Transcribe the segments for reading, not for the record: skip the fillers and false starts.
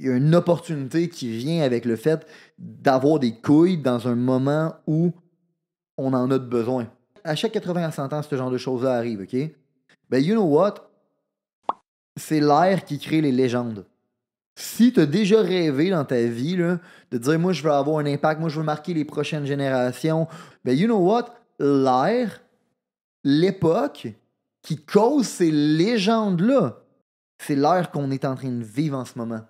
y a une opportunité qui vient avec le fait d'avoir des couilles dans un moment où on en a besoin. À chaque 80 à 100 ans, ce genre de choses-là arrive, OK? Ben, you know what? C'est l'air qui crée les légendes. Si tu as déjà rêvé dans ta vie là, de dire, moi, je veux avoir un impact, moi, je veux marquer les prochaines générations, ben, you know what? L'air, l'époque qui cause ces légendes-là, c'est l'ère qu'on est en train de vivre en ce moment.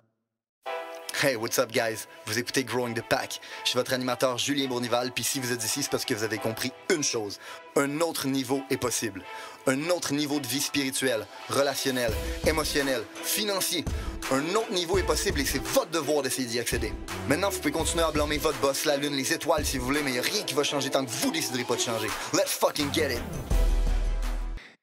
Hey, what's up, guys? Vous écoutez Growing the Pack. Je suis votre animateur Julien Bournival, puis si vous êtes ici, c'est parce que vous avez compris une chose. Un autre niveau est possible. Un autre niveau de vie spirituelle, relationnelle, émotionnelle, financier. Un autre niveau est possible et c'est votre devoir d'essayer d'y accéder. Maintenant, vous pouvez continuer à blâmer votre boss, la lune, les étoiles si vous voulez, mais il n'y a rien qui va changer tant que vous déciderez pas de changer. Let's fucking get it!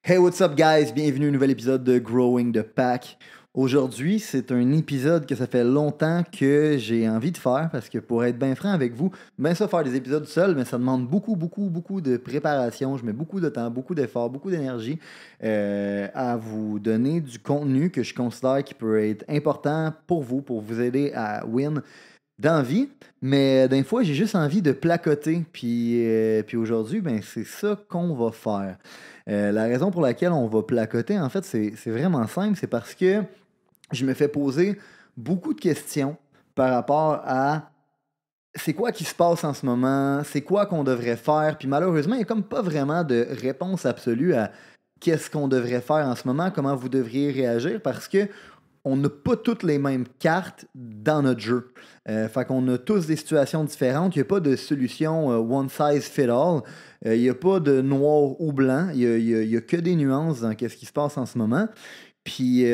Hey, what's up, guys? Bienvenue à un nouvel épisode de Growing the Pack. Aujourd'hui, c'est un épisode que ça fait longtemps que j'ai envie de faire parce que pour être bien franc avec vous, bien ça faire des épisodes seul, mais ça demande beaucoup de préparation. Je mets beaucoup de temps, beaucoup d'efforts, beaucoup d'énergie à vous donner du contenu que je considère qui peut être important pour vous aider à win dans la vie. Mais d'un fois, j'ai juste envie de placoter. Puis aujourd'hui, ben, c'est ça qu'on va faire. La raison pour laquelle on va placoter, en fait, c'est vraiment simple. C'est parce que je me fais poser beaucoup de questions par rapport à c'est quoi qui se passe en ce moment, c'est quoi qu'on devrait faire. Puis malheureusement, il n'y a comme pas vraiment de réponse absolue à qu'est-ce qu'on devrait faire en ce moment, comment vous devriez réagir, parce que on n'a pas toutes les mêmes cartes dans notre jeu. Fait qu'on a tous des situations différentes. Il n'y a pas de solution one size fit all. Il n'y a pas de noir ou blanc. Il y a que des nuances dans ce qui se passe en ce moment. Puis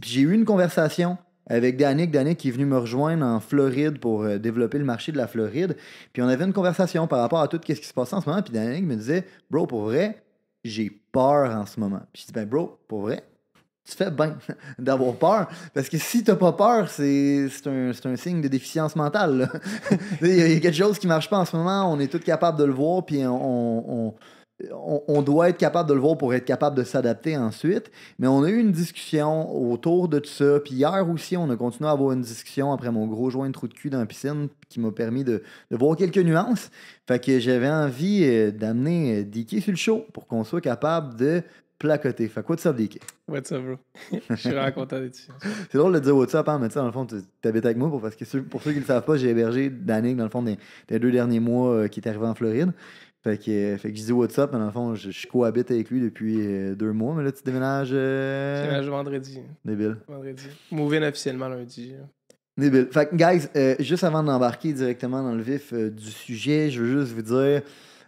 j'ai eu une conversation avec Danick qui est venu me rejoindre en Floride pour développer le marché de la Floride. Puis on avait une conversation par rapport à tout ce qui se passe en ce moment. Puis Danick me disait, bro, pour vrai, j'ai peur en ce moment. Puis je dis, ben bro, pour vrai, tu fais bien d'avoir peur. Parce que si t'as pas peur, c'est un signe de déficience mentale. Là. Il y a quelque chose qui marche pas en ce moment. On est tous capables de le voir. Puis on doit être capable de le voir pour être capable de s'adapter ensuite. Mais on a eu une discussion autour de tout ça. Puis hier aussi, on a continué à avoir une discussion après mon gros joint de trou de cul dans la piscine qui m'a permis de voir quelques nuances. Fait que j'avais envie d'amener DK sur le show pour qu'on soit capable de placoter. Fait quoi, what's up, DK? What's up, bro? Je suis vraiment content d'être ici. C'est drôle de dire what's up, hein, mais tu sais, dans le fond, tu habites avec moi parce que pour ceux qui ne le savent pas, j'ai hébergé Danick, dans le fond, des 2 derniers mois qui est arrivé en Floride. Fait que je dis what's up, mais dans le fond, je cohabite avec lui depuis 2 mois, mais là, tu déménages. Je déménage vendredi. Débile. Vendredi. Move-in officiellement lundi. Débile. Fait que, guys, juste avant d'embarquer directement dans le vif du sujet, je veux juste vous dire.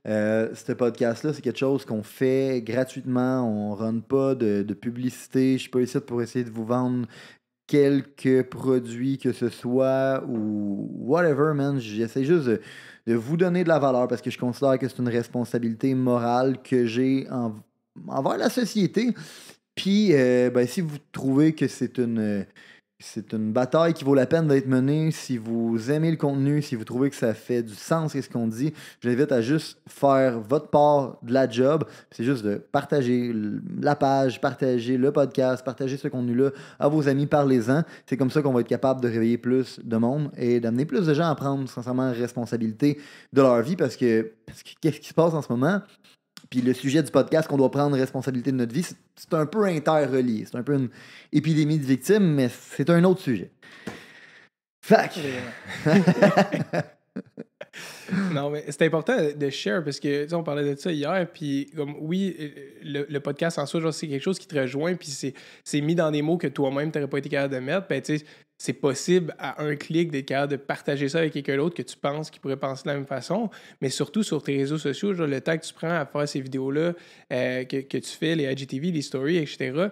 Ce podcast-là, c'est quelque chose qu'on fait gratuitement. On ne run pas de publicité. Je suis pas ici pour essayer de vous vendre quelques produits que ce soit ou whatever, man. J'essaie juste de vous donner de la valeur parce que je considère que c'est une responsabilité morale que j'ai envers la société. Puis, ben, si vous trouvez que c'est une bataille qui vaut la peine d'être menée. Si vous aimez le contenu, si vous trouvez que ça fait du sens, ce qu'on dit, je vous invite à juste faire votre part de la job. C'est juste de partager la page, partager le podcast, partager ce contenu-là à vos amis, parlez-en. C'est comme ça qu'on va être capable de réveiller plus de monde et d'amener plus de gens à prendre sincèrement responsabilité de leur vie parce que qu'est-ce qui se passe en ce moment? Puis le sujet du podcast qu'on doit prendre responsabilité de notre vie, c'est un peu interrelié. C'est un peu une épidémie de victimes, mais c'est un autre sujet. Fac! Non, mais c'est important de share parce que, tu sais, on parlait de ça hier, puis comme, oui, le podcast en soi, genre, c'est quelque chose qui te rejoint, puis c'est mis dans des mots que toi-même, tu n'aurais pas été capable de mettre, ben, tu sais, c'est possible à un clic d'être capable de partager ça avec quelqu'un d'autre que tu penses qui pourrait penser de la même façon, mais surtout sur tes réseaux sociaux, genre, le temps que tu prends à faire ces vidéos-là, que tu fais, les IGTV, les stories, etc.,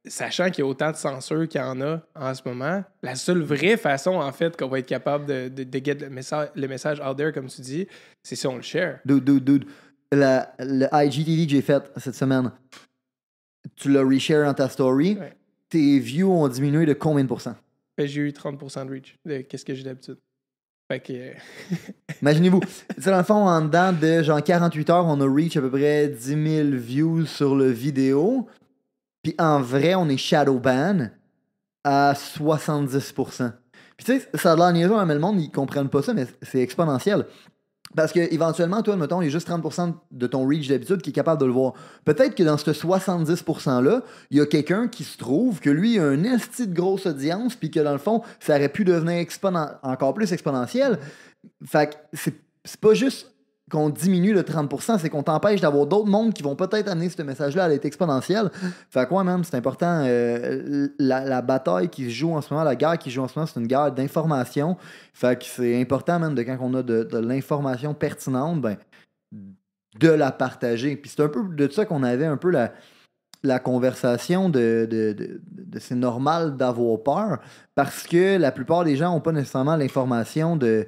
sachant qu'il y a autant de censure qu'il y en a en ce moment, la seule vraie façon, en fait, qu'on va être capable de get le message out there, comme tu dis, c'est si on le share. Dude. Le IGTV que j'ai fait cette semaine, tu l'as reshare dans ta story, Ouais. Tes views ont diminué de combien de pourcents? J'ai eu 30% de reach de qu'est-ce que j'ai d'habitude. Fait que... Imaginez-vous, tu sais, dans le fond, en dedans de genre 48 heures, on a reach à peu près 10 000 views sur le vidéo. Puis en vrai, on est shadow ban. à 70%. Puis tu sais, ça a l'air niaiseux, mais le monde, ils comprennent pas ça, mais c'est exponentiel. Parce que éventuellement, toi, mettons, il y a juste 30% de ton reach d'habitude qui est capable de le voir. Peut-être que dans ce 70%-là, il y a quelqu'un qui se trouve que lui a une esti de grosse audience, puis que dans le fond, ça aurait pu devenir encore plus exponentiel. Fait que c'est pas juste qu'on diminue le 30%, c'est qu'on t'empêche d'avoir d'autres mondes qui vont peut-être amener ce message-là à être exponentiel. Fait que ouais, même, c'est important. La bataille qui se joue en ce moment, la guerre qui se joue en ce moment, c'est une guerre d'information. Fait que c'est important, même, de quand on a de l'information pertinente, ben, de la partager. Puis c'est un peu de ça qu'on avait un peu la conversation de c'est normal d'avoir peur, parce que la plupart des gens n'ont pas nécessairement l'information de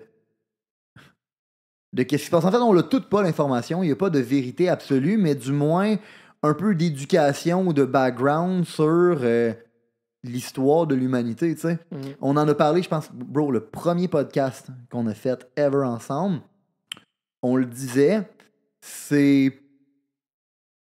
qu'est-ce qui se passe. En fait, on n'a toutes pas l'information, il n'y a pas de vérité absolue, mais du moins un peu d'éducation ou de background sur l'histoire de l'humanité, tu sais. On en a parlé, je pense, bro, le premier podcast qu'on a fait ever ensemble, on le disait, c'est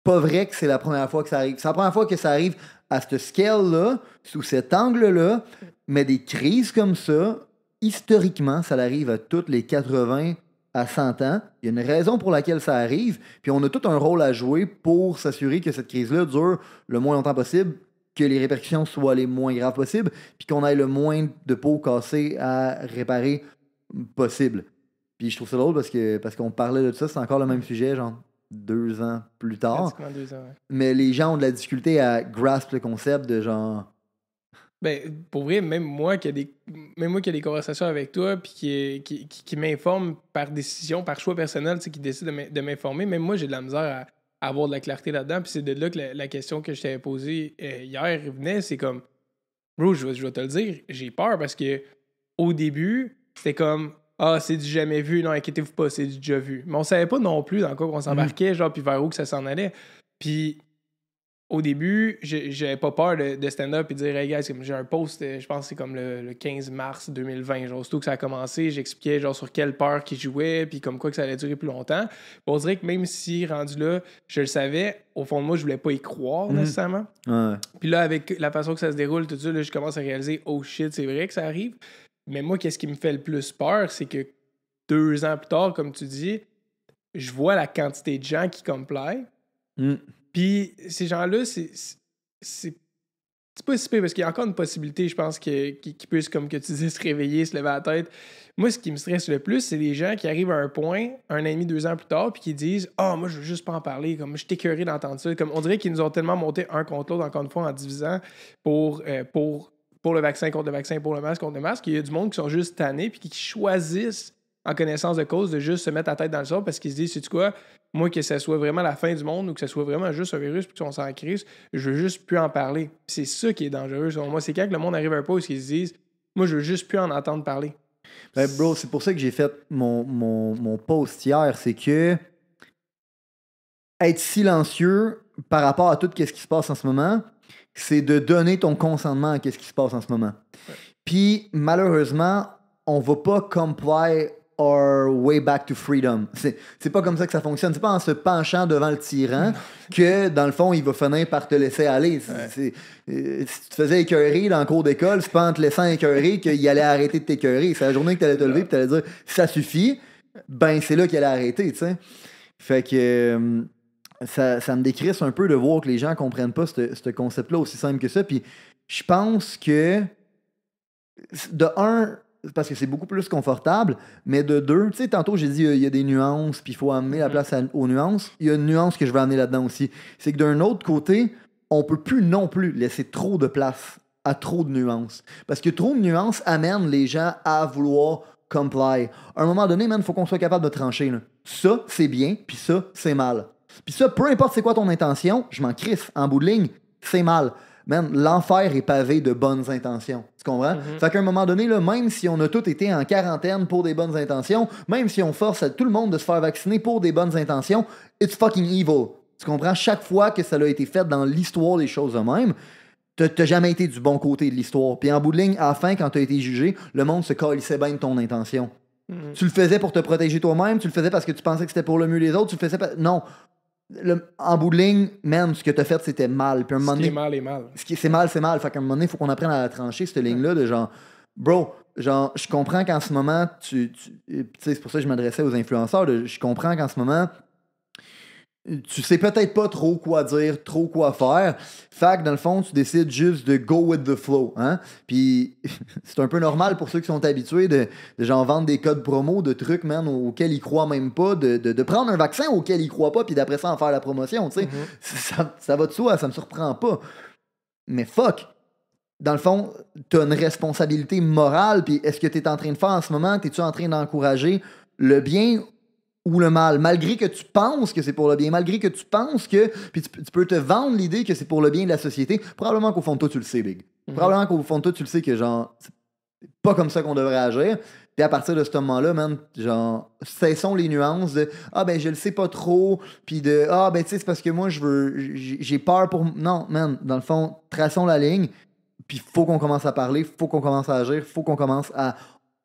pas vrai que c'est la première fois que ça arrive. C'est la première fois que ça arrive à cette scale-là, sous cet angle-là, mais des crises comme ça, historiquement, ça arrive à toutes les 80 à 100 ans. Il y a une raison pour laquelle ça arrive, puis on a tout un rôle à jouer pour s'assurer que cette crise-là dure le moins longtemps possible, que les répercussions soient les moins graves possibles, puis qu'on ait le moins de peau cassée à réparer possible. Puis je trouve ça drôle parce qu'on parlait de ça, c'est encore le même sujet, genre 2 ans plus tard. 2 ans, ouais. Mais les gens ont de la difficulté à grasp le concept de genre... Ben, pour vrai, même moi qui ai des conversations avec toi puis qui m'informe par décision, par choix personnel, tu sais, qui décide de m'informer, même moi, j'ai de la misère à avoir de la clarté là-dedans. Puis c'est de là que la question que je t'avais posée hier venait, c'est comme, bro, je vais te le dire, j'ai peur parce que au début, c'était comme, ah, c'est du jamais vu, non, inquiétez-vous pas, c'est du déjà vu. Mais on savait pas non plus dans quoi on s'embarquait, genre, puis vers où que ça s'en allait. Puis au début, j'avais pas peur de stand-up et de dire, hey guys, j'ai un post, je pense que c'est comme le 15 mars 2020, genre, surtout que ça a commencé, j'expliquais genre sur quelle peur qu'ils jouaient, puis comme quoi que ça allait durer plus longtemps. Puis on dirait que même si rendu là, je le savais, au fond de moi, je voulais pas y croire nécessairement. Ouais. Puis là, avec la façon que ça se déroule, tout ça, là, je commence à réaliser, oh shit, c'est vrai que ça arrive. Mais moi, qu'est-ce qui me fait le plus peur, c'est que 2 ans plus tard, comme tu dis, je vois la quantité de gens qui comply. Puis ces gens-là, c'est pas si pire parce qu'il y a encore une possibilité, je pense, qu'ils puissent, comme que tu disais, se réveiller, se lever la tête. Moi, ce qui me stresse le plus, c'est les gens qui arrivent à un point, 1 an et demi, 2 ans plus tard, puis qui disent « Ah, moi, je veux juste pas en parler. Comme, je suis écœuré d'entendre ça. » Comme, on dirait qu'ils nous ont tellement monté un contre l'autre, encore une fois, en divisant pour le vaccin contre le vaccin, pour le masque contre le masque. Il y a du monde qui sont juste tannés puis qui choisissent, en connaissance de cause, de juste se mettre la tête dans le sable parce qu'ils se disent « Sais-tu quoi? Moi, que ça soit vraiment la fin du monde ou que ça soit vraiment juste un virus puis qu'on s'en crise, je veux juste plus en parler. » C'est ça qui est dangereux, selon moi. C'est quand le monde arrive à un point où ils se disent « Moi, je veux juste plus en entendre parler. » Ben, bro, c'est pour ça que j'ai fait mon post hier. C'est que être silencieux par rapport à tout ce qui se passe en ce moment, c'est de donner ton consentement à ce qui se passe en ce moment. Ouais. Puis, malheureusement, on va pas comply our way back to freedom. C'est pas comme ça que ça fonctionne. C'est pas en se penchant devant le tyran que, dans le fond, il va finir par te laisser aller. Si tu te faisais écœurer dans le cours d'école, c'est pas en te laissant écœurer qu'il allait arrêter de t'écœurer. C'est la journée que t'allais te lever et t'allais dire « ça suffit », ben c'est là qu'il allait arrêter, tu sais. Fait que... Ça me décrisse un peu de voir que les gens comprennent pas ce concept-là aussi simple que ça. Puis je pense que, de un, parce que c'est beaucoup plus confortable, mais de deux, tu sais, tantôt j'ai dit il y a des nuances, puis il faut amener la place aux nuances. Il y a une nuance que je vais amener là-dedans aussi. C'est que d'un autre côté, on peut plus non plus laisser trop de place à trop de nuances. Parce que trop de nuances amènent les gens à vouloir comply. À un moment donné, man, il faut qu'on soit capable de trancher. Là. Ça, c'est bien, puis ça, c'est mal. Puis ça, peu importe c'est quoi ton intention, je m'en crisse. En bout de ligne, c'est mal. Man, l'enfer est pavé de bonnes intentions. Tu comprends? Fait qu'à un moment donné, là, même si on a tous été en quarantaine pour des bonnes intentions, même si on force à tout le monde de se faire vacciner pour des bonnes intentions, it's fucking evil. Tu comprends? Chaque fois que ça a été fait dans l'histoire des choses eux-mêmes, t'as jamais été du bon côté de l'histoire. Puis en bout de ligne, à la fin, quand t'as été jugé, le monde se calissait bien de ton intention. Tu le faisais pour te protéger toi-même, tu le faisais parce que tu pensais que c'était pour le mieux des autres, tu le faisais pas... Non. en bout de ligne, man, ce que t'as fait, c'était mal. Puis un moment Ce qui donné, est mal est mal. ce qui c'est mal, c'est mal. Fait qu'à un moment donné, il faut qu'on apprenne à trancher cette ligne-là de genre, bro, genre, je comprends qu'en ce moment, tu sais, c'est pour ça que je m'adressais aux influenceurs, je comprends qu'en ce moment, tu sais peut-être pas trop quoi dire, trop quoi faire. Fait que dans le fond, tu décides juste de go with the flow. Hein? Puis c'est un peu normal pour ceux qui sont habitués de genre vendre des codes promo, de trucs, man, auxquels ils croient même pas, de prendre un vaccin auquel ils croient pas, puis d'après ça en faire la promotion. Tu sais, ça va de soi, ça me surprend pas. Mais fuck! Dans le fond, t'as une responsabilité morale, puis est-ce que t'es en train de faire en ce moment, t'es-tu en train d'encourager le bien ou le mal, malgré que tu penses que c'est pour le bien, malgré que tu penses que, puis tu peux te vendre l'idée que c'est pour le bien de la société, probablement qu'au fond de toi, tu le sais, Big. Probablement qu'au fond de toi, tu le sais que, genre, c'est pas comme ça qu'on devrait agir. Puis à partir de ce moment-là, man, genre, cessons les nuances de « Ah, ben, je le sais pas trop », puis de « Ah, ben, tu sais, c'est parce que moi, j'ai peur pour... » Non, man, dans le fond, traçons la ligne, puis faut qu'on commence à parler, faut qu'on commence à agir, faut qu'on commence à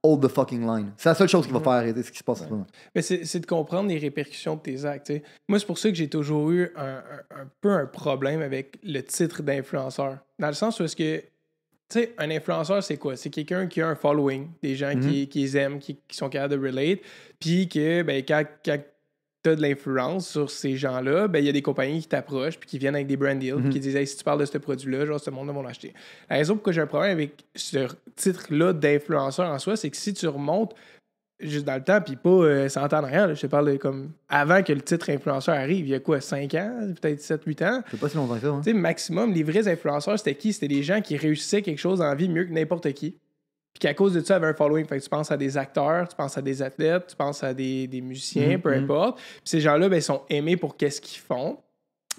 hold the fucking line. C'est la seule chose qui va faire arrêter ce qui se passe en ce moment. Mais c'est de comprendre les répercussions de tes actes. T'sais. Moi, c'est pour ça que j'ai toujours eu un peu un problème avec le titre d'influenceur. Dans le sens où est-ce que, tu sais, un influenceur, c'est quoi? C'est quelqu'un qui a un following, des gens qui les aiment, qui sont capables de relate, puis que, ben, quand tu as de l'influence sur ces gens-là, ben il y a des compagnies qui t'approchent puis qui viennent avec des brand deals puis qui disent hey, si tu parles de ce produit-là, genre ce monde-là vont l'acheter. La raison pourquoi j'ai un problème avec ce titre-là d'influenceur en soi, c'est que si tu remontes juste dans le temps, puis pas 100 ans en arrière, je te parle de comme avant que le titre influenceur arrive, il y a quoi, 5 ans, peut-être 7-8 ans? C'est pas si longtemps que ça, hein? Tu sais, maximum, les vrais influenceurs, c'était qui? C'était des gens qui réussissaient quelque chose en vie mieux que n'importe qui. Puis qu'à cause de ça, avaient un following. Fait que tu penses à des acteurs, tu penses à des athlètes, tu penses à des musiciens, peu importe. Puis ces gens-là, ben, ils sont aimés pour qu'est-ce qu'ils font.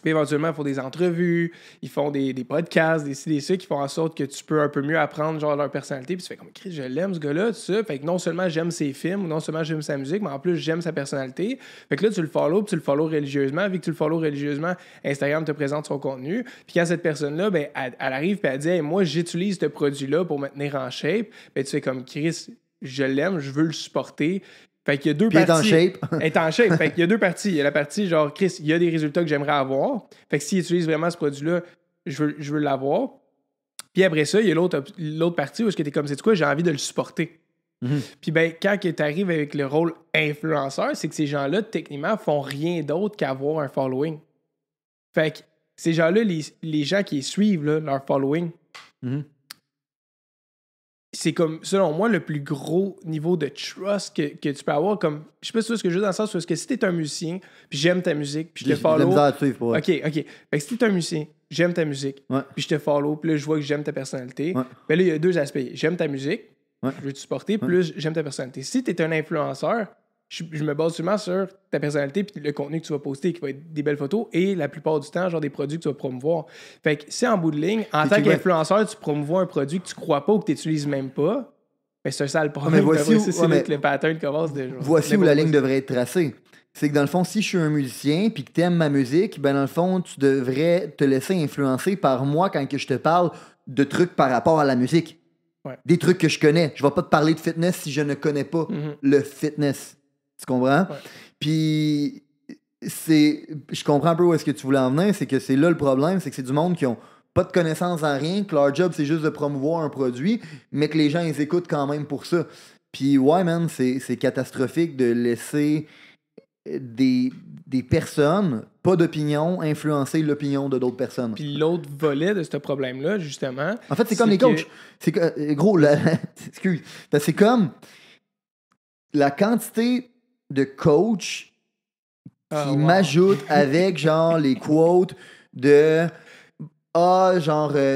Puis éventuellement, ils font des entrevues, ils font des podcasts, des ça qui font en sorte que tu peux un peu mieux apprendre genre leur personnalité. Puis tu fais comme, Chris, je l'aime ce gars-là, tout ça. Fait que non seulement j'aime ses films, non seulement j'aime sa musique, mais en plus j'aime sa personnalité. Fait que là, tu le follow, puis tu le follow religieusement. Vu que tu le follow religieusement, Instagram te présente son contenu. Puis quand cette personne-là, ben, elle arrive puis elle dit, hey, moi, j'utilise ce produit-là pour me tenir en shape. Ben, tu fais comme, Chris, je l'aime, je veux le supporter. Fait qu'il y a deux parties. Elle est en shape. Fait qu'il y a deux parties. Il y a la partie genre, Chris, il y a des résultats que j'aimerais avoir. Fait que s'il utilise vraiment ce produit-là, je veux l'avoir. Puis après ça, il y a l'autre partie où est-ce que t'es comme, c'est quoi, j'ai envie de le supporter. Puis ben, quand tu arrives avec le rôle influenceur, c'est que ces gens-là, techniquement, font rien d'autre qu'avoir un following. Fait que ces gens-là, les gens qui les suivent, là, leur following, c'est comme, selon moi, le plus gros niveau de trust que tu peux avoir. Comme, je sais pas si ce que je veux dans le sens où est-ce que si t'es un musicien, puis j'aime ta musique, puis je te follow. OK. Fait que si t'es un musicien, j'aime ta musique, puis je te follow, puis là, je vois que j'aime ta personnalité. Ben là, il y a deux aspects. J'aime ta musique, je veux te supporter, plus j'aime ta personnalité. Si t'es un influenceur, je me base seulement sur ta personnalité puis le contenu que tu vas poster, qui va être des belles photos et la plupart du temps, genre des produits que tu vas promouvoir. Fait que si en bout de ligne, en tant qu'influenceur, tu promouvois un produit que tu crois pas ou que tu n'utilises même pas, ben c'est un sale problème. C'est là que le pattern commence déjà. Voici où la ligne devrait être tracée. C'est que dans le fond, si je suis un musicien puis que tu aimes ma musique, ben dans le fond, tu devrais te laisser influencer par moi quand que je te parle de trucs par rapport à la musique. Des trucs que je connais. Je vais pas te parler de fitness si je ne connais pas le fitness. Tu comprends? Puis, je comprends un peu où est-ce que tu voulais en venir, c'est que c'est là le problème, c'est que c'est du monde qui ont pas de connaissances en rien, que leur job, c'est juste de promouvoir un produit, mais que les gens, ils écoutent quand même pour ça. Puis, ouais, man, c'est catastrophique de laisser des personnes, pas d'opinion, influencer l'opinion de d'autres personnes. Puis l'autre volet de ce problème-là, justement... En fait, c'est comme les coachs. C'est que, gros, excuse, c'est comme la quantité de coach qui m'ajoute avec genre les quotes de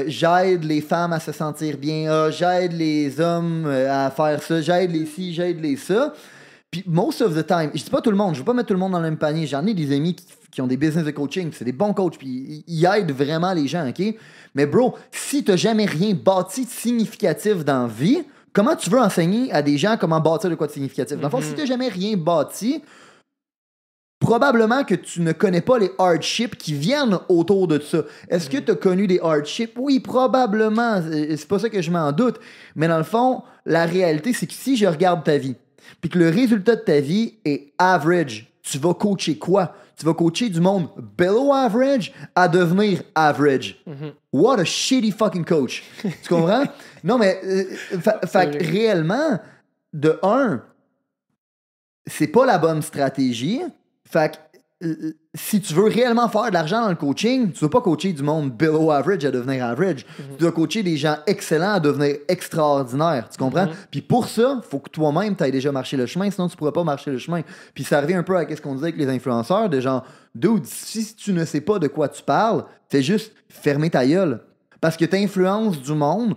j'aide les femmes à se sentir bien, j'aide les hommes à faire ça, j'aide les ci, j'aide les ça. Puis most of the time, je dis pas tout le monde, je veux pas mettre tout le monde dans le même panier, j'en ai des amis qui ont des business de coaching, c'est des bons coachs, puis ils aident vraiment les gens, ok? Mais bro, si t'as jamais rien bâti de significatif dans la vie, comment tu veux enseigner à des gens comment bâtir de quoi de significatif? Dans le fond, si tu n'as jamais rien bâti, probablement que tu ne connais pas les hardships qui viennent autour de ça. Est-ce que tu as connu des hardships? Oui, probablement. C'est pas ça que je m'en doute. Mais dans le fond, la réalité, c'est que si je regarde ta vie, puis que le résultat de ta vie est average, tu vas coacher quoi? Tu vas coacher du monde below average à devenir average. What a shitty fucking coach. Tu comprends? Non, mais fait que réellement, de un, c'est pas la bonne stratégie. Fait que si tu veux réellement faire de l'argent dans le coaching, tu ne vas pas coacher du monde below average à devenir average. Tu dois coacher des gens excellents à devenir extraordinaires. Tu comprends? Puis pour ça, il faut que toi-même, tu aies déjà marché le chemin, sinon tu ne pourras pas marcher le chemin. Puis ça revient un peu à ce qu'on disait avec les influenceurs, de genre, dude, si tu ne sais pas de quoi tu parles, fais juste fermer ta gueule. Parce que tu influences du monde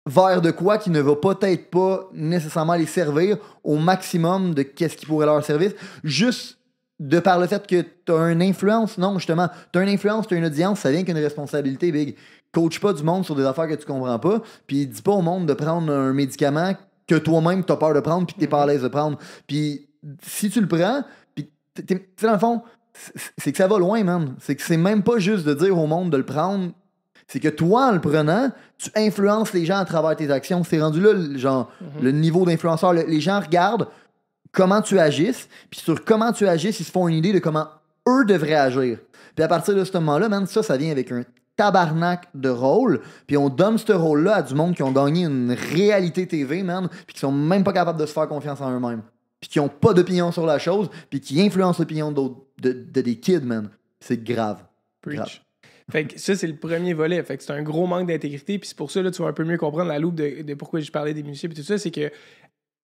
vers de quoi qui ne va peut-être pas nécessairement les servir au maximum de qu'est-ce qui pourrait leur servir. Juste de par le fait que tu as une influence. Non, justement, tu as une influence, tu as une audience, ça vient qu'une responsabilité, big. Coach pas du monde sur des affaires que tu comprends pas, puis dis pas au monde de prendre un médicament que toi-même tu as peur de prendre puis que tu n'es pas à l'aise de prendre. Puis si tu le prends, puis tu sais, dans le fond, c'est que ça va loin, man. C'est que c'est même pas juste de dire au monde de le prendre. C'est que toi, en le prenant, tu influences les gens à travers tes actions. C'est rendu là, le niveau d'influenceur. Les gens regardent comment tu agisses, puis sur comment tu agisses, ils se font une idée de comment eux devraient agir. Puis à partir de ce moment-là, man, ça vient avec un tabarnak de rôle, puis on donne ce rôle-là à du monde qui ont gagné une réalité TV, man, puis qui sont même pas capables de se faire confiance en eux-mêmes, puis qui ont pas d'opinion sur la chose, puis qui influencent l'opinion de des kids, man. C'est grave. Preach. Grave. Fait que ça, c'est le premier volet. Fait que c'est un gros manque d'intégrité. Puis c'est pour ça, là, tu vas un peu mieux comprendre la loupe de pourquoi je parlais des musiciens et tout ça. C'est que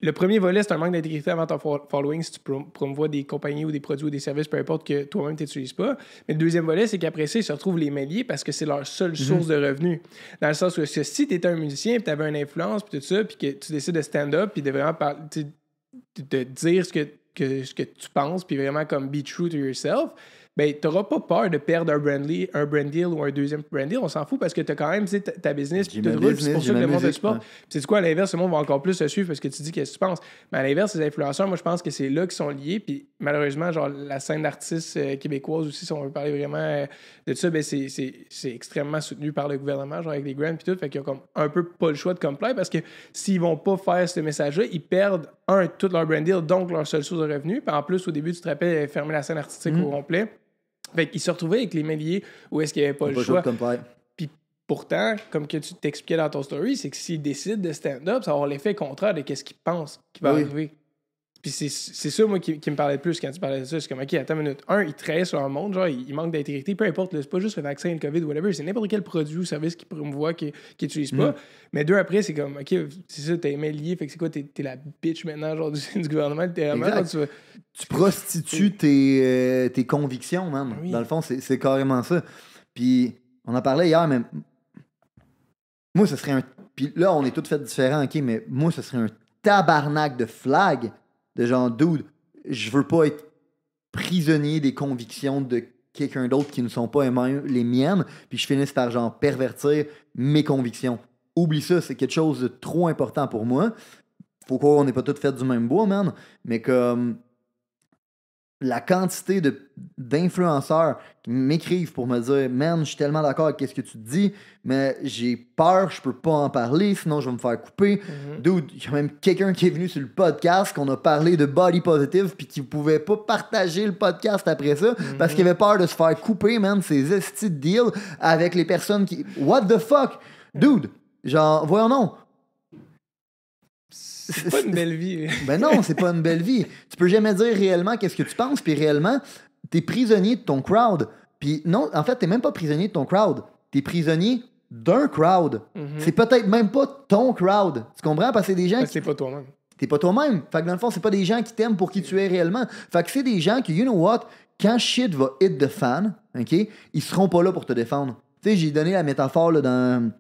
le premier volet, c'est un manque d'intégrité avant ton following si tu promouvois des compagnies ou des produits ou des services, peu importe, que toi-même tu n'utilises pas. Mais le deuxième volet, c'est qu'après ça, ils se retrouvent les mêliers parce que c'est leur seule source de revenus. Dans le sens où si tu étais un musicien et tu avais une influence puis tout ça, puis que tu décides de stand-up puis de vraiment de dire ce que tu penses puis vraiment comme be true to yourself, ben, tu n'auras pas peur de perdre un brand deal ou un deuxième brand deal. On s'en fout parce que tu as quand même ta business. Puis c'est pour ça que le monde te supporte. Ouais. Puis c'est quoi, à l'inverse, le monde va encore plus te suivre parce que tu dis qu'est-ce que tu penses. Mais à l'inverse, les influenceurs, moi, je pense que c'est là qu'ils sont liés. Puis malheureusement, genre, la scène d'artistes québécoise aussi, si on veut parler vraiment de ça, ben, c'est extrêmement soutenu par le gouvernement, genre avec les grants puis tout. Fait qu'ils ont comme un peu pas le choix de comply parce que s'ils vont pas faire ce message-là, ils perdent, tout leur brand deal, donc leur seule source de revenus. Puis en plus, au début, tu te rappelles, fermer la scène artistique au complet. Fait qu'ils se retrouvaient avec les mêliers où est-ce qu'il n'y avait pas le choix. Puis pourtant, comme que tu t'expliquais dans ton story, c'est que s'ils décident de stand-up, ça va avoir l'effet contraire de ce qu'ils pensent qui va arriver. Puis c'est ça, moi, qui me parlait le plus quand tu parlais de ça. C'est comme, OK, attends une minute. Un, ils trahissent leur monde, genre, il manque d'intégrité. Peu importe, c'est pas juste le vaccin, le COVID, whatever. C'est n'importe quel produit ou service qu'ils promouvoient, qu'ils n'utilisent pas. Mais deux, après, c'est comme, OK, c'est ça, t'es mêlier. Fait que c'est quoi, t'es la bitch maintenant, genre, du gouvernement, littéralement. Tu prostitues tes convictions, man. Oui. Dans le fond, c'est carrément ça. Puis, on en parlait hier, mais moi, ce serait un... Puis là, on est tous fait différents, OK, mais moi, ce serait un tabarnak de flag de genre, dude, je veux pas être prisonnier des convictions de quelqu'un d'autre qui ne sont pas les miennes, puis je finisse par genre pervertir mes convictions. Oublie ça, c'est quelque chose de trop important pour moi. Faut croire qu'on n'est pas tous faits du même bois, man, mais comme la quantité d'influenceurs qui m'écrivent pour me dire « Man, je suis tellement d'accord avec ce que tu dis, mais j'ai peur, je peux pas en parler, sinon je vais me faire couper. » Dude, il y a même quelqu'un qui est venu sur le podcast, qu'on a parlé de body positive, puis qui pouvait pas partager le podcast après ça, parce qu'il avait peur de se faire couper, man, ses estis de deal avec les personnes qui... What the fuck? Dude, genre, voyons non. C'est pas une belle vie. Ben non, c'est pas une belle vie. Tu peux jamais dire réellement qu'est-ce que tu penses, puis réellement, t'es prisonnier de ton crowd. Puis non, en fait, t'es même pas prisonnier de ton crowd. T'es prisonnier d'un crowd. C'est peut-être même pas ton crowd. Tu comprends? Parce que c'est des gens c'est pas toi-même. T'es pas toi-même. Fait que dans le fond, c'est pas des gens qui t'aiment pour qui tu es réellement. Fait que c'est des gens qui, you know what, quand shit va hit the fan, OK, ils seront pas là pour te défendre. Tu sais, j'ai donné la métaphore là, dans...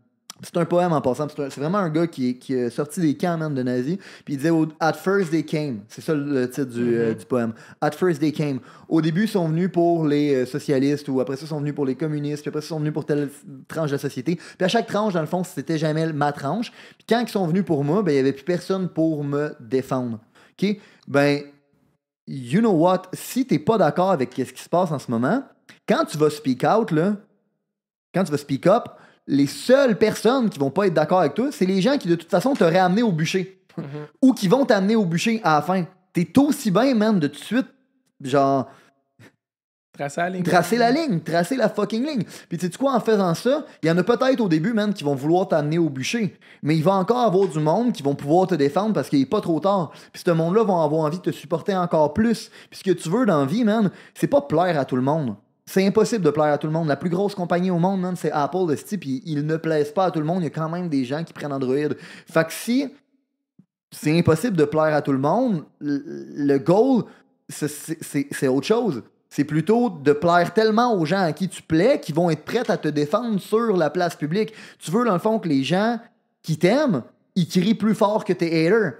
C'est un poème en passant. C'est vraiment un gars qui est sorti des camps, man, de nazis. Puis il disait « At first they came ». C'est ça le titre du poème. « At first they came ». Au début, ils sont venus pour les socialistes, ou après ça, ils sont venus pour les communistes, puis après ça, ils sont venus pour telle tranche de la société. Puis à chaque tranche, dans le fond, c'était jamais ma tranche. Puis quand ils sont venus pour moi, ben il n'y avait plus personne pour me défendre. OK? Ben, you know what? Si t'es pas d'accord avec ce qui se passe en ce moment, quand tu vas speak out, là, quand tu vas speak up, les seules personnes qui vont pas être d'accord avec toi, c'est les gens qui, de toute façon, t'auraient amené au bûcher. Ou qui vont t'amener au bûcher à la fin. T'es aussi bien, man, de tout de suite, genre, Tracer la ligne. Tracer la ligne, tracer la fucking ligne. Puis tu sais quoi, en faisant ça, il y en a peut-être au début, man, qui vont vouloir t'amener au bûcher. Mais il va encore avoir du monde qui vont pouvoir te défendre parce qu'il est pas trop tard. Puis ce monde-là va avoir envie de te supporter encore plus. Puis ce que tu veux dans la vie, man, c'est pas plaire à tout le monde. C'est impossible de plaire à tout le monde. La plus grosse compagnie au monde, man, c'est Apple, de ce type. Ils ne plaisent pas à tout le monde. Il y a quand même des gens qui prennent Android. Fait que si c'est impossible de plaire à tout le monde, le goal, c'est autre chose. C'est plutôt de plaire tellement aux gens à qui tu plais qu'ils vont être prêts à te défendre sur la place publique. Tu veux, dans le fond, que les gens qui t'aiment, ils crient plus fort que tes haters.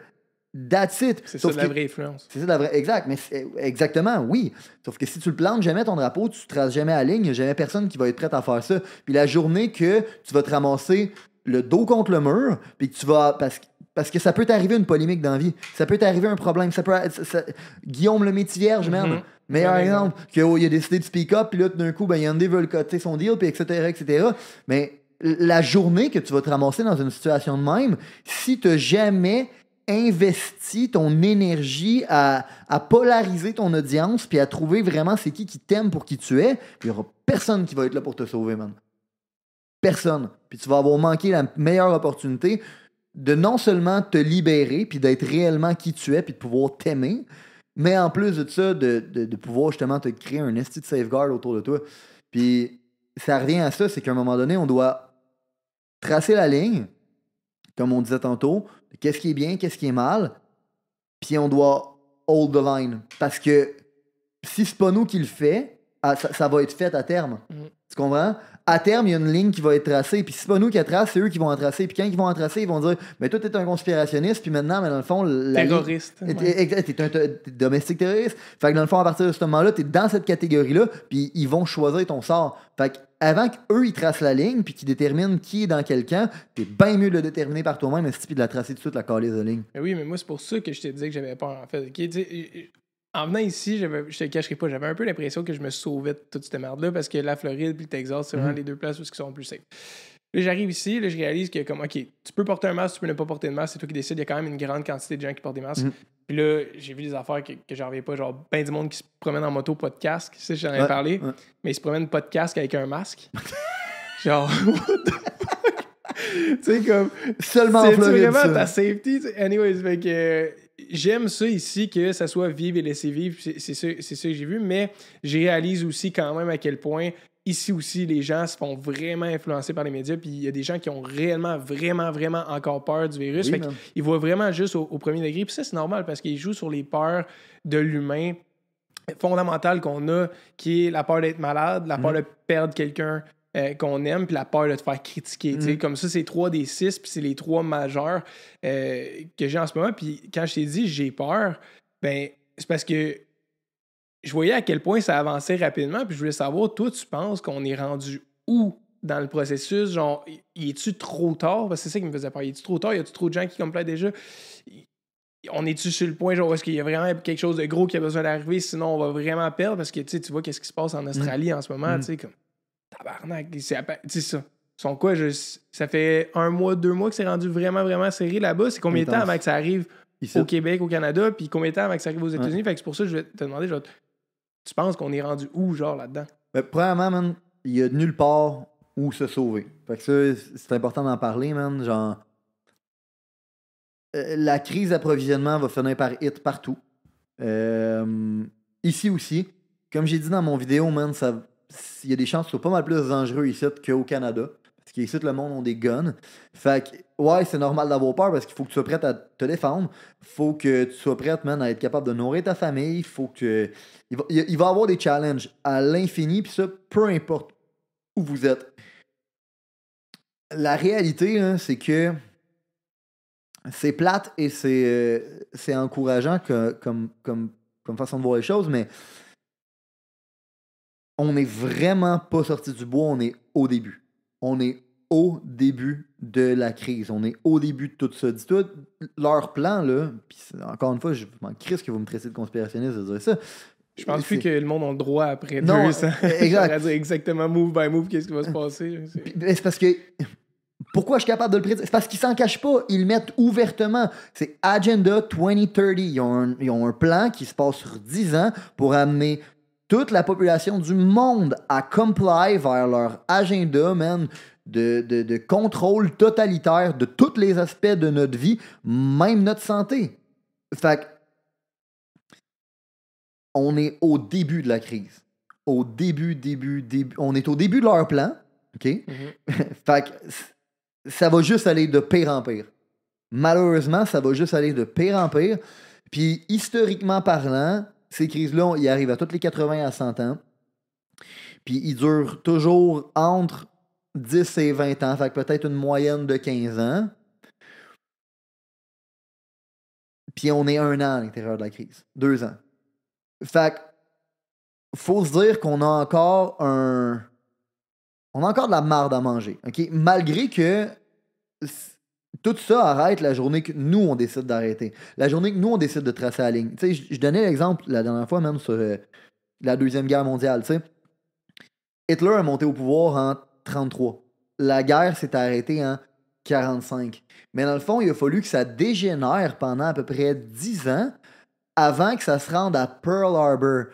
That's it. C'est ça, la vraie influence. C'est ça, la vraie... Exact. Mais exactement, oui. Sauf que si tu le plantes jamais ton drapeau, tu traces jamais la ligne, il n'y a jamais personne qui va être prêt à faire ça. Puis la journée que tu vas te ramasser le dos contre le mur, puis que tu vas... Parce que ça peut t'arriver une polémique dans la vie. Ça peut t'arriver un problème. Guillaume le Métivierge, man. Meilleur exemple. Qu'il a décidé de speak up, puis là, tout d'un coup, Hyundai veut le coter son deal, puis etc., etc. Mais la journée que tu vas te ramasser dans une situation de même, si tu n'as jamais investi ton énergie à polariser ton audience, puis à trouver vraiment c'est qui t'aime pour qui tu es, il n'y aura personne qui va être là pour te sauver, man. Personne. Puis tu vas avoir manqué la meilleure opportunité de non seulement te libérer, puis d'être réellement qui tu es, puis de pouvoir t'aimer, mais en plus de ça, de pouvoir justement te créer un esti de safeguard autour de toi. Puis ça revient à ça, c'est qu'à un moment donné, on doit tracer la ligne, comme on disait tantôt, qu'est-ce qui est bien, qu'est-ce qui est mal, puis on doit hold the line. Parce que si c'est pas nous qui le fait, ça va être fait à terme. Tu comprends? À terme, il y a une ligne qui va être tracée. Puis si c'est pas nous qui la trace, c'est eux qui vont en tracer. Puis quand ils vont en tracer, ils vont dire mais toi, t'es un conspirationniste. Puis maintenant, mais dans le fond, terroriste. T'es un domestique terroriste. Fait que dans le fond, à partir de ce moment-là, t'es dans cette catégorie-là. Puis ils vont choisir ton sort. Fait que avant qu'eux, ils tracent la ligne. Puis qu'ils déterminent qui est dans quel camp, t'es bien mieux de le déterminer par toi-même. Et puis de la tracer tout de suite, la calice de ligne. Mais oui, mais moi, c'est pour ça que je te disais que j'avais peur, en fait. En venant ici, je te cacherai pas, j'avais un peu l'impression que je me sauvais de toute cette merde-là parce que la Floride et le Texas, c'est vraiment les deux places où ils sont plus safe. Là, j'arrive ici, là, je réalise que, comme, OK, tu peux porter un masque, tu peux ne pas porter de masque, c'est toi qui décides. Il y a quand même une grande quantité de gens qui portent des masques. Puis là, j'ai vu des affaires que j'en reviens pas, genre, ben du monde qui se promène en moto, pas de casque. Tu sais, j'en avais parlé, mais ils se promènent pas de casque avec un masque. Genre, what the fuck? Tu sais, comme. Seulement en Floride, vraiment ça. ta safety. Anyways, fait que. J'aime ça ici, que ça soit vivre et laisser vivre, c'est ça que j'ai vu, mais je réalise aussi quand même à quel point, ici aussi, les gens se font vraiment influencer par les médias, puis il y a des gens qui ont réellement, vraiment, vraiment encore peur du virus. Oui, ils voient vraiment juste au premier degré, puis ça, c'est normal, parce qu'ils jouent sur les peurs de l'humain fondamentale qu'on a, qui est la peur d'être malade, la peur de perdre quelqu'un qu'on aime, puis la peur de te faire critiquer. Comme ça, c'est 3 des 6, puis c'est les 3 majeurs que j'ai en ce moment. Puis quand je t'ai dit j'ai peur, ben c'est parce que je voyais à quel point ça avançait rapidement, puis je voulais savoir, toi, tu penses qu'on est rendu où dans le processus? Genre, y est-tu trop tard? Parce que c'est ça qui me faisait peur. Y est-tu trop tard? Y a-tu trop de gens qui complètent déjà? On est-tu sur le point, genre, est-ce qu'il y a vraiment quelque chose de gros qui a besoin d'arriver, sinon on va vraiment perdre? Parce que, tu vois, qu'est-ce qui se passe en Australie en ce moment, tu sais, comme... Tabarnak, c'est ça. Sont quoi, ça fait 1 mois, 2 mois que c'est rendu vraiment, vraiment serré là-bas. C'est combien de temps avant que ça arrive au Québec, au Canada, puis combien de temps avant que ça arrive aux États-Unis? Fait que c'est pour ça que je vais te demander, genre, tu penses qu'on est rendu où, genre, là-dedans? Ben, premièrement, man, il y a nulle part où se sauver. Fait que ça, c'est important d'en parler, man. Genre, la crise d'approvisionnement va finir par hit partout. Ici aussi. Comme j'ai dit dans mon vidéo, man, il y a des chances que ce soit pas mal plus dangereux ici qu'au Canada. Parce qu'ici, le monde ont des guns. Fait que, ouais, c'est normal d'avoir peur parce qu'il faut que tu sois prête à te défendre. Faut que tu sois prête, man, à être capable de nourrir ta famille. Faut que... Il va y avoir des challenges à l'infini, puis ça, peu importe où vous êtes. La réalité, hein, c'est que c'est plate et c'est encourageant comme façon de voir les choses, mais on n'est vraiment pas sorti du bois, on est au début. On est au début de la crise. On est au début de tout ça. Dis-toi, leur plan, là, puis encore une fois, je m'en crisse que vous me traitez de conspirationniste de dire ça. Je pense plus que le monde a le droit après 2 ans. Exact. Dire exactement move by move qu'est-ce qui va se passer. C'est parce que... Pourquoi je suis capable de le prédire? C'est parce qu'ils s'en cachent pas. Ils le mettent ouvertement. C'est Agenda 2030. Ils ont un plan qui se passe sur 10 ans pour amener toute la population du monde à comply vers leur agenda, man, de contrôle totalitaire de tous les aspects de notre vie, même notre santé. Fait que, on est au début de la crise. Au début. On est au début de leur plan, OK? Fait que ça va juste aller de pire en pire. Malheureusement, ça va juste aller de pire en pire. Puis, historiquement parlant, ces crises-là, ils arrivent à tous les 80 à 100 ans. Puis, ils durent toujours entre 10 et 20 ans. Fait que peut-être une moyenne de 15 ans. Puis, on est 1 an à l'intérieur de la crise. 2 ans. Fait que, faut se dire qu'on a encore on a encore de la marde à manger. OK? Malgré que tout ça arrête la journée que nous, on décide d'arrêter. La journée que nous, on décide de tracer la ligne. Tu sais, je donnais l'exemple la dernière fois, même sur la Deuxième Guerre mondiale. Tu sais. Hitler est monté au pouvoir en 1933. La guerre s'est arrêtée en 1945. Mais dans le fond, il a fallu que ça dégénère pendant à peu près 10 ans avant que ça se rende à Pearl Harbor.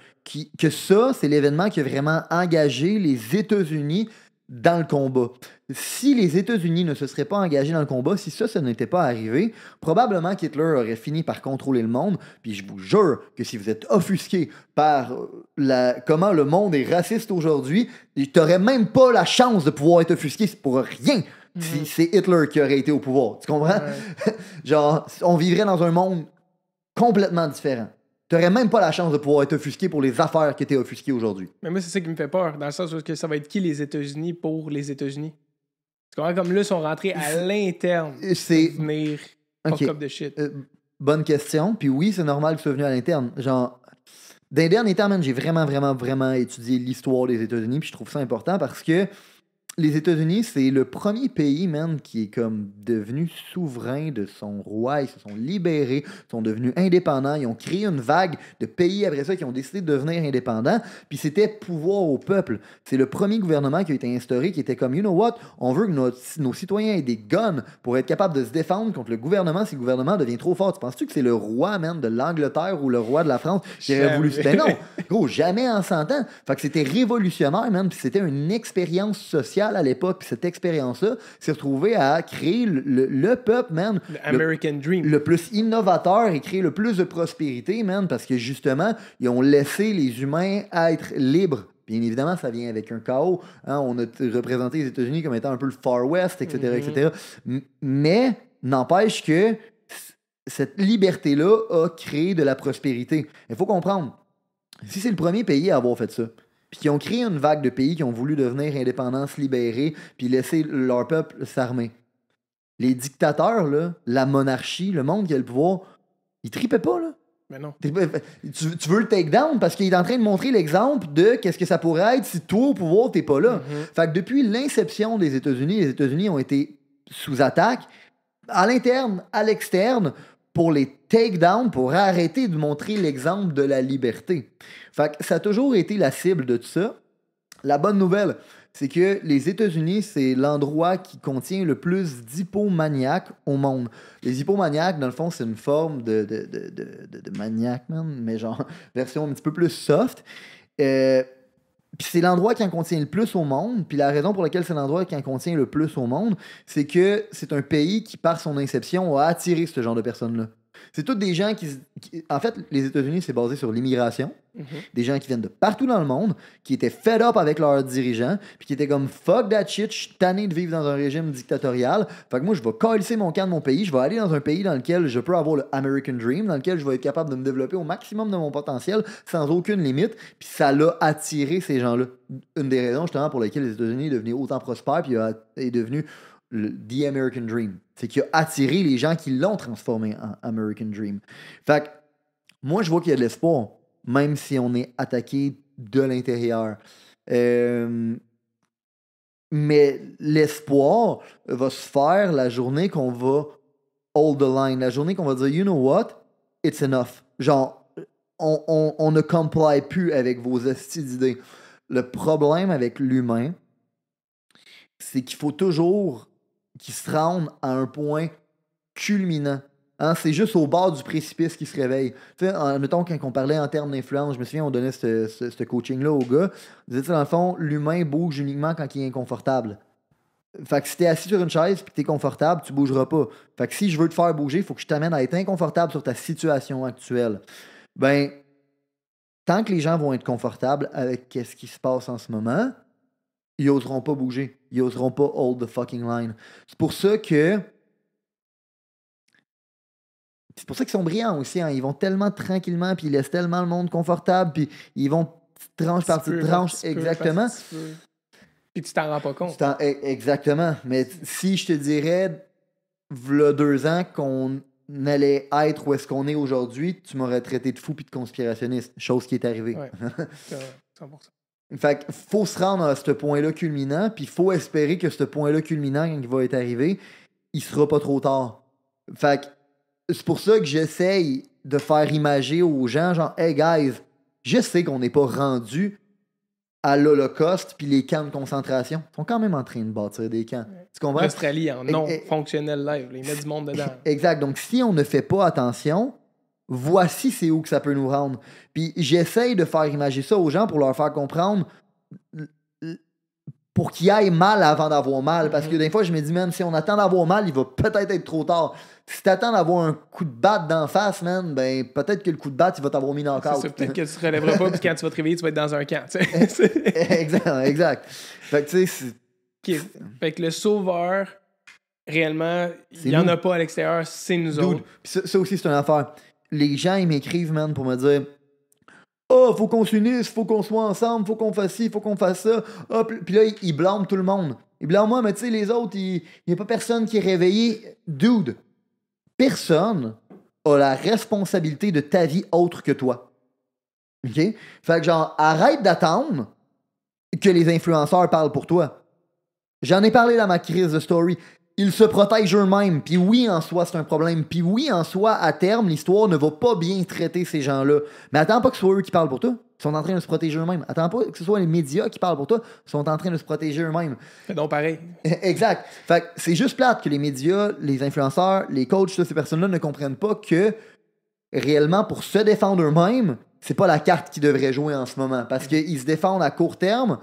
Que ça, c'est l'événement qui a vraiment engagé les États-Unis dans le combat. Si les États-Unis ne se seraient pas engagés dans le combat, si ça n'était pas arrivé, probablement qu'Hitler aurait fini par contrôler le monde. Puis je vous jure que si vous êtes offusqué par comment le monde est raciste aujourd'hui, tu n'aurais même pas la chance de pouvoir être offusqué pour rien. Si c'est Hitler qui aurait été au pouvoir. Tu comprends? Ouais. Genre, on vivrait dans un monde complètement différent. Tu n'aurais même pas la chance de pouvoir être offusqué pour les affaires que tu es offusqué aujourd'hui. Mais moi, c'est ça qui me fait peur, dans le sens où ça va être qui les États-Unis pour les États-Unis? Tu comprends? Comme là, ils sont rentrés à l'interne pour venir fuck up de shit. Bonne question. Puis oui, c'est normal que ce soit venu à l'interne. Genre, dans les derniers temps, man, j'ai vraiment étudié l'histoire des États-Unis, puis je trouve ça important parce que les États-Unis, c'est le premier pays, man, qui est comme devenu souverain de son roi. Ils se sont libérés, sont devenus indépendants. Ils ont créé une vague de pays après ça qui ont décidé de devenir indépendants. Puis c'était pouvoir au peuple. C'est le premier gouvernement qui a été instauré qui était comme, you know what, on veut que nos citoyens aient des guns pour être capables de se défendre contre le gouvernement si le gouvernement devient trop fort. Tu penses-tu que c'est le roi, man, de l'Angleterre ou le roi de la France qui aurait voulu... Ben non, gros, jamais en 100 ans. Fait que c'était révolutionnaire, man, puis c'était une expérience sociale à l'époque, puis cette expérience-là s'est retrouvée à créer le peuple, man. American Dream. Le plus innovateur et créer le plus de prospérité, man, parce que justement, ils ont laissé les humains être libres. Bien évidemment, ça vient avec un chaos. Hein? On a représenté les États-Unis comme étant un peu le Far West, etc., etc. Mais n'empêche que cette liberté-là a créé de la prospérité. Il faut comprendre, si c'est le premier pays à avoir fait ça, puis qui ont créé une vague de pays qui ont voulu devenir indépendants, se libérer, puis laisser leur peuple s'armer. Les dictateurs, là, la monarchie, le monde qui a le pouvoir, ils tripaient pas, là. Mais non. Tu veux le take down parce qu'il est en train de montrer l'exemple de qu'est-ce que ça pourrait être si toi, au pouvoir, t'es pas là. Fait que depuis l'inception des États-Unis, les États-Unis ont été sous attaque, à l'interne, à l'externe, pour les take down, pour arrêter de montrer l'exemple de la liberté. Fait que ça a toujours été la cible de tout ça. La bonne nouvelle, c'est que les États-Unis, c'est l'endroit qui contient le plus d'hypomaniaques au monde. Les hypomaniaques, dans le fond, c'est une forme de maniaque, man, mais genre version un petit peu plus soft. Puis c'est l'endroit qui en contient le plus au monde. Puis la raison pour laquelle c'est l'endroit qui en contient le plus au monde, c'est que c'est un pays qui, par son inception, a attiré ce genre de personnes-là. C'est tous des gens qui... En fait, les États-Unis, c'est basé sur l'immigration. Des gens qui viennent de partout dans le monde, qui étaient fed up avec leurs dirigeants, puis qui étaient comme fuck that shit, je suis tanné de vivre dans un régime dictatorial. Fait que moi, je vais calisser mon camp de mon pays, je vais aller dans un pays dans lequel je peux avoir le American Dream, dans lequel je vais être capable de me développer au maximum de mon potentiel, sans aucune limite. Puis ça l'a attiré ces gens-là. Une des raisons, justement, pour lesquelles les États-Unis sont devenus autant prospères, puis est devenu The American Dream. C'est qu'il a attiré les gens qui l'ont transformé en American Dream. Fait que moi, je vois qu'il y a de l'espoir, même si on est attaqué de l'intérieur. Mais l'espoir va se faire la journée qu'on va hold the line, la journée qu'on va dire, you know what, it's enough. Genre, on ne comply plus avec vos hosties d'idées. Le problème avec l'humain, c'est qu'il faut toujours qu'il se rende à un point culminant Hein, c'est juste au bord du précipice qu'ils se réveillent. Tu sais, mettons, quand on parlait en termes d'influence, je me souviens, on donnait ce coaching-là au gars. On disait, dans le fond, l'humain bouge uniquement quand il est inconfortable. Fait que si t'es assis sur une chaise et que t'es confortable, tu bougeras pas. Fait que si je veux te faire bouger, il faut que je t'amène à être inconfortable sur ta situation actuelle. Ben, tant que les gens vont être confortables avec ce qui se passe en ce moment, ils oseront pas bouger. Ils oseront pas hold the fucking line. C'est pour ça qu'ils sont brillants aussi. Hein. Ils vont tellement tranquillement, puis ils laissent tellement le monde confortable, puis ils vont tranche par petite tranche. Exactement. Puis tu t'en rends pas compte. Exactement. Mais si je te dirais, v'là 2 ans, qu'on allait être où est-ce qu'on est aujourd'hui, tu m'aurais traité de fou puis de conspirationniste. Chose qui est arrivée. Ouais, 100%. Fait qu'il faut se rendre à ce point-là culminant, puis il faut espérer que ce point-là culminant, quand il va être arrivé, il sera pas trop tard. Fait que c'est pour ça que j'essaye de faire imager aux gens, genre, hey guys, je sais qu'on n'est pas rendu à l'Holocauste puis les camps de concentration. Ils sont quand même en train de bâtir des camps. Ouais. Tu comprends? L'Australie en non fonctionnel live. Ils mettent du monde dedans. Exact. Donc, si on ne fait pas attention, voici c'est où que ça peut nous rendre. Puis j'essaye de faire imager ça aux gens pour leur faire comprendre pour qu'ils aillent mal avant d'avoir mal. Parce que des fois, je me dis, man, si on attend d'avoir mal, il va peut-être être trop tard. Si t'attends d'avoir un coup de batte d'en face, man, ben peut-être que le coup de batte, il va t'avoir mis dans le cadre. Peut-être que tu te relèveras pas, puis quand tu vas te réveiller, tu vas être dans un camp. Exact. Fait que tu sais, fait que le sauveur, réellement, il n'y en a pas à l'extérieur, c'est nous autres. Puis ça aussi, c'est une affaire. Les gens, ils m'écrivent, man, pour me dire oh, faut qu'on s'unisse, faut qu'on soit ensemble, faut qu'on fasse ci, faut qu'on fasse ça. Oh, puis là, ils blâment tout le monde. Ils blâment moi, mais tu sais, les autres, il n'y a pas personne qui est réveillé. Dude, personne a la responsabilité de ta vie autre que toi. OK? Fait que genre, arrête d'attendre que les influenceurs parlent pour toi. J'en ai parlé dans ma crise de story. Ils se protègent eux-mêmes. Puis oui, en soi, c'est un problème. Puis oui, en soi, à terme, l'histoire ne va pas bien traiter ces gens-là. Mais attends pas que ce soit eux qui parlent pour toi. Ils sont en train de se protéger eux-mêmes. Attends pas que ce soit les médias qui parlent pour toi. Ils sont en train de se protéger eux-mêmes. Fais donc pareil. Exact. Fait que c'est juste plate que les médias, les influenceurs, les coachs, ces personnes-là ne comprennent pas que réellement, pour se défendre eux-mêmes, c'est pas la carte qu'ils devraient jouer en ce moment. Parce qu'ils se défendent à court terme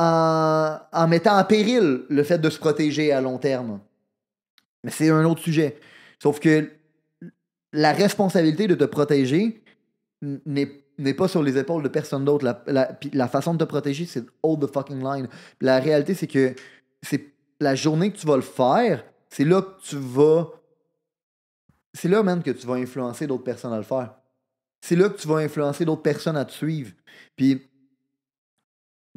en mettant en péril le fait de se protéger à long terme. Mais c'est un autre sujet. Sauf que la responsabilité de te protéger n'est pas sur les épaules de personne d'autre. La façon de te protéger, c'est de hold the fucking line. Puis la réalité, c'est que c'est la journée que tu vas le faire, c'est là que tu vas... C'est là même que tu vas influencer d'autres personnes à le faire. C'est là que tu vas influencer d'autres personnes à te suivre. Puis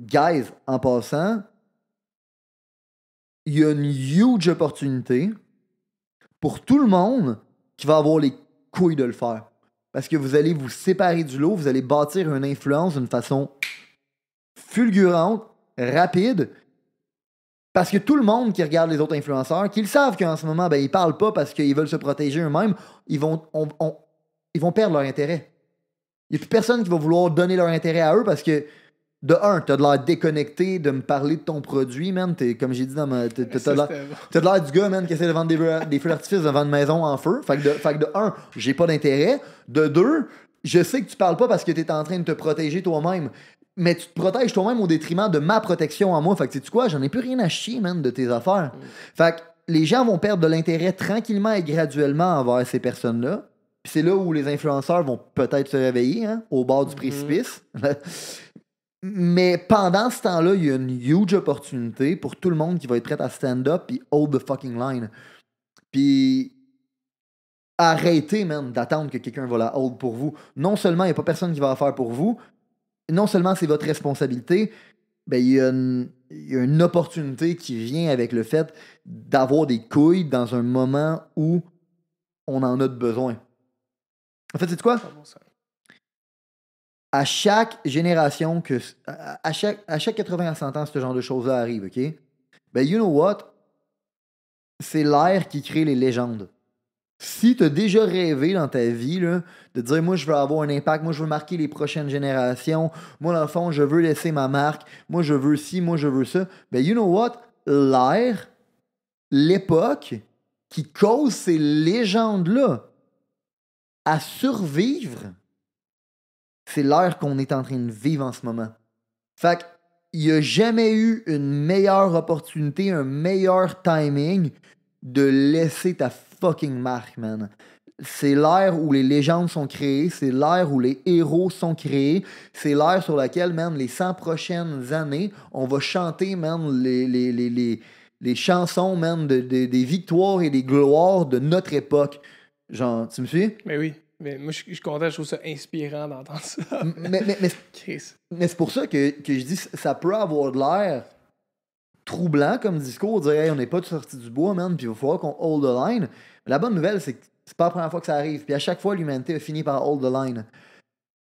guys, en passant, il y a une huge opportunité pour tout le monde qui va avoir les couilles de le faire. Parce que vous allez vous séparer du lot, vous allez bâtir une influence d'une façon fulgurante, rapide. Parce que tout le monde qui regarde les autres influenceurs, qu'ils savent qu'en ce moment, ben, ils parlent pas parce qu'ils veulent se protéger eux-mêmes, ils vont perdre leur intérêt. Il n'y a plus personne qui va vouloir donner leur intérêt à eux parce que de un, t'as de l'air déconnecté de me parler de ton produit, man. Comme j'ai dit dans ma. T'as de l'air du gars, man, qui essaie de vendre des feux d'artifice devant une maison en feu. Fait que de un, j'ai pas d'intérêt. De deux, je sais que tu parles pas parce que t'es en train de te protéger toi-même. Mais tu te protèges toi-même au détriment de ma protection à moi. Fait que sais-tu quoi? J'en ai plus rien à chier, man, de tes affaires. Fait que les gens vont perdre de l'intérêt tranquillement et graduellement envers ces personnes-là. Puis c'est là où les influenceurs vont peut-être se réveiller, hein, au bord du précipice. Mais pendant ce temps-là, il y a une huge opportunité pour tout le monde qui va être prêt à stand up puis hold the fucking line. Puis arrêtez, man, d'attendre que quelqu'un va la hold pour vous. Non seulement il n'y a pas personne qui va la faire pour vous, non seulement c'est votre responsabilité, ben il y a une opportunité qui vient avec le fait d'avoir des couilles dans un moment où on en a besoin. En fait, c'est quoi? À chaque génération, à chaque 80 à 100 ans, ce genre de choses-là arrive, OK? Ben, you know what? C'est l'air qui crée les légendes. Si tu as déjà rêvé dans ta vie là, de dire, moi, je veux avoir un impact, moi, je veux marquer les prochaines générations, moi, dans le fond, je veux laisser ma marque, moi, je veux ci, moi, je veux ça, ben, you know what? L'air, l'époque qui cause ces légendes-là à survivre, c'est l'ère qu'on est en train de vivre en ce moment. Fait qu'il n'y a jamais eu une meilleure opportunité, un meilleur timing de laisser ta fucking marque, man. C'est l'ère où les légendes sont créées, c'est l'ère où les héros sont créés, c'est l'ère sur laquelle, man, les 100 prochaines années, on va chanter, man, les chansons, man, des victoires et des gloires de notre époque. Genre, tu me suis? Mais oui. Mais moi, je suis content, je trouve ça inspirant d'entendre ça. Mais c'est pour ça que je dis ça peut avoir de l'air troublant comme discours, dire hey, on n'est pas sorti du bois, man, puis il va falloir qu'on hold the line. Mais la bonne nouvelle, c'est que c'est pas la première fois que ça arrive. Puis à chaque fois, l'humanité a fini par hold the line.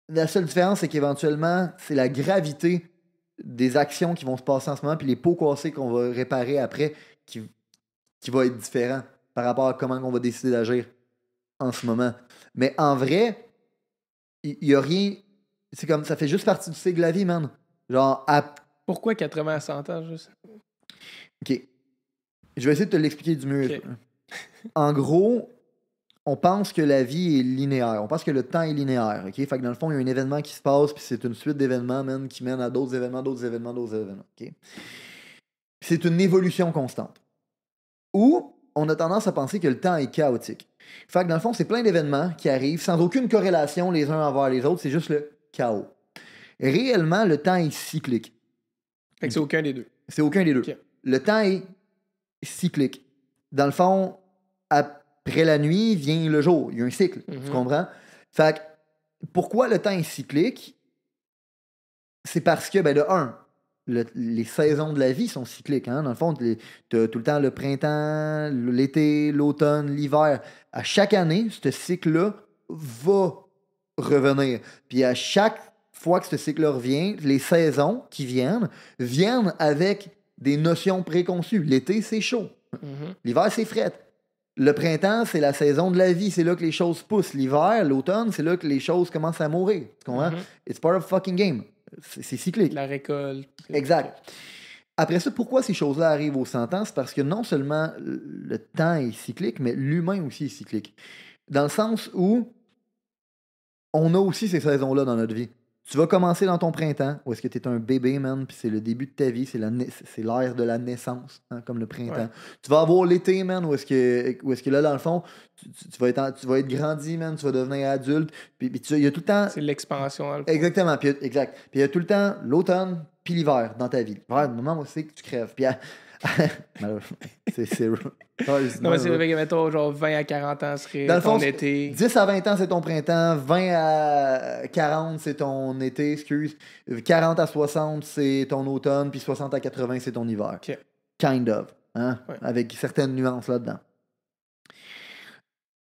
La seule différence, c'est qu'éventuellement, c'est la gravité des actions qui vont se passer en ce moment, puis les pots cassés qu'on va réparer après, qui va être différent par rapport à comment on va décider d'agir en ce moment. Mais en vrai, il y a rien. C'est comme ça fait juste partie du cycle de la vie, man. Genre, Pourquoi 80 à 100 ans, juste? OK. Je vais essayer de te l'expliquer du mieux. Okay. En gros, on pense que la vie est linéaire. On pense que le temps est linéaire. OK? Fait que dans le fond, il y a un événement qui se passe, puis c'est une suite d'événements, man, qui mène à d'autres événements, d'autres événements, d'autres événements. OK? C'est une évolution constante. Ou on a tendance à penser que le temps est chaotique. Fait que dans le fond, c'est plein d'événements qui arrivent sans aucune corrélation les uns envers les autres, c'est juste le chaos. Réellement, le temps est cyclique. Fait que c'est aucun des deux. C'est aucun des deux. Okay. Le temps est cyclique. Dans le fond, après la nuit vient le jour. Il y a un cycle, tu comprends? Fait que pourquoi le temps est cyclique? C'est parce que, ben de un, les saisons de la vie sont cycliques. Hein? Dans le fond, tu as tout le temps le printemps, l'été, l'automne, l'hiver. À chaque année, ce cycle-là va revenir. Puis à chaque fois que ce cycle-là revient, les saisons qui viennent avec des notions préconçues. L'été, c'est chaud. L'hiver, c'est fret. Le printemps, c'est la saison de la vie. C'est là que les choses poussent. L'hiver, l'automne, c'est là que les choses commencent à mourir. Tu comprends? It's part of fucking game. C'est cyclique. La récolte. Exact. Après ça, pourquoi ces choses-là arrivent aux 100 ans? C'est parce que non seulement le temps est cyclique, mais l'humain aussi est cyclique. Dans le sens où on a aussi ces saisons-là dans notre vie. Tu vas commencer dans ton printemps, où est-ce que tu es un bébé, man, puis c'est le début de ta vie, c'est l'ère de la naissance, hein, comme le printemps. Ouais. Tu vas avoir l'été, man, où est-ce que là, dans le fond, tu vas être grandi, man, tu vas devenir adulte, puis il y a tout le temps... C'est l'expansion. Exactement, puis exact. Puis il y a tout le temps l'automne, puis l'hiver dans ta vie. L'hiver, le moment où c'est que tu crèves. Puis c'est non, mais c'est vrai que, mettons, genre 20 à 40 ans serait dans le fond, ton été. 10 à 20 ans, c'est ton printemps. 20 à 40, c'est ton été, excuse. 40 à 60, c'est ton automne. Puis 60 à 80, c'est ton hiver. Okay. Kind of. Hein? Ouais. Avec certaines nuances là-dedans.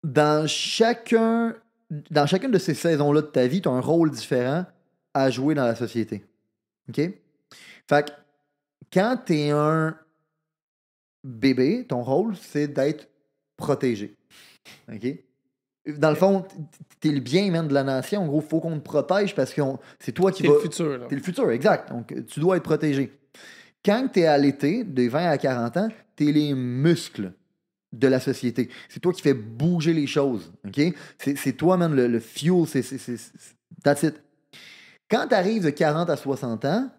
Dans chacune de ces saisons-là de ta vie, tu as un rôle différent à jouer dans la société. OK? Fait que quand tu es un bébé, ton rôle, c'est d'être protégé. OK? Dans le fond, t'es le bien même de la nation. En gros, il faut qu'on te protège parce que c'est toi qui vas... T'es le futur. Là. T'es le futur, exact. Donc, tu dois être protégé. Quand t'es à l'été, de 20 à 40 ans, t'es les muscles de la société. C'est toi qui fais bouger les choses. OK? C'est toi, même, le fuel. That's it. Quand t'arrives de 40 à 60 ans,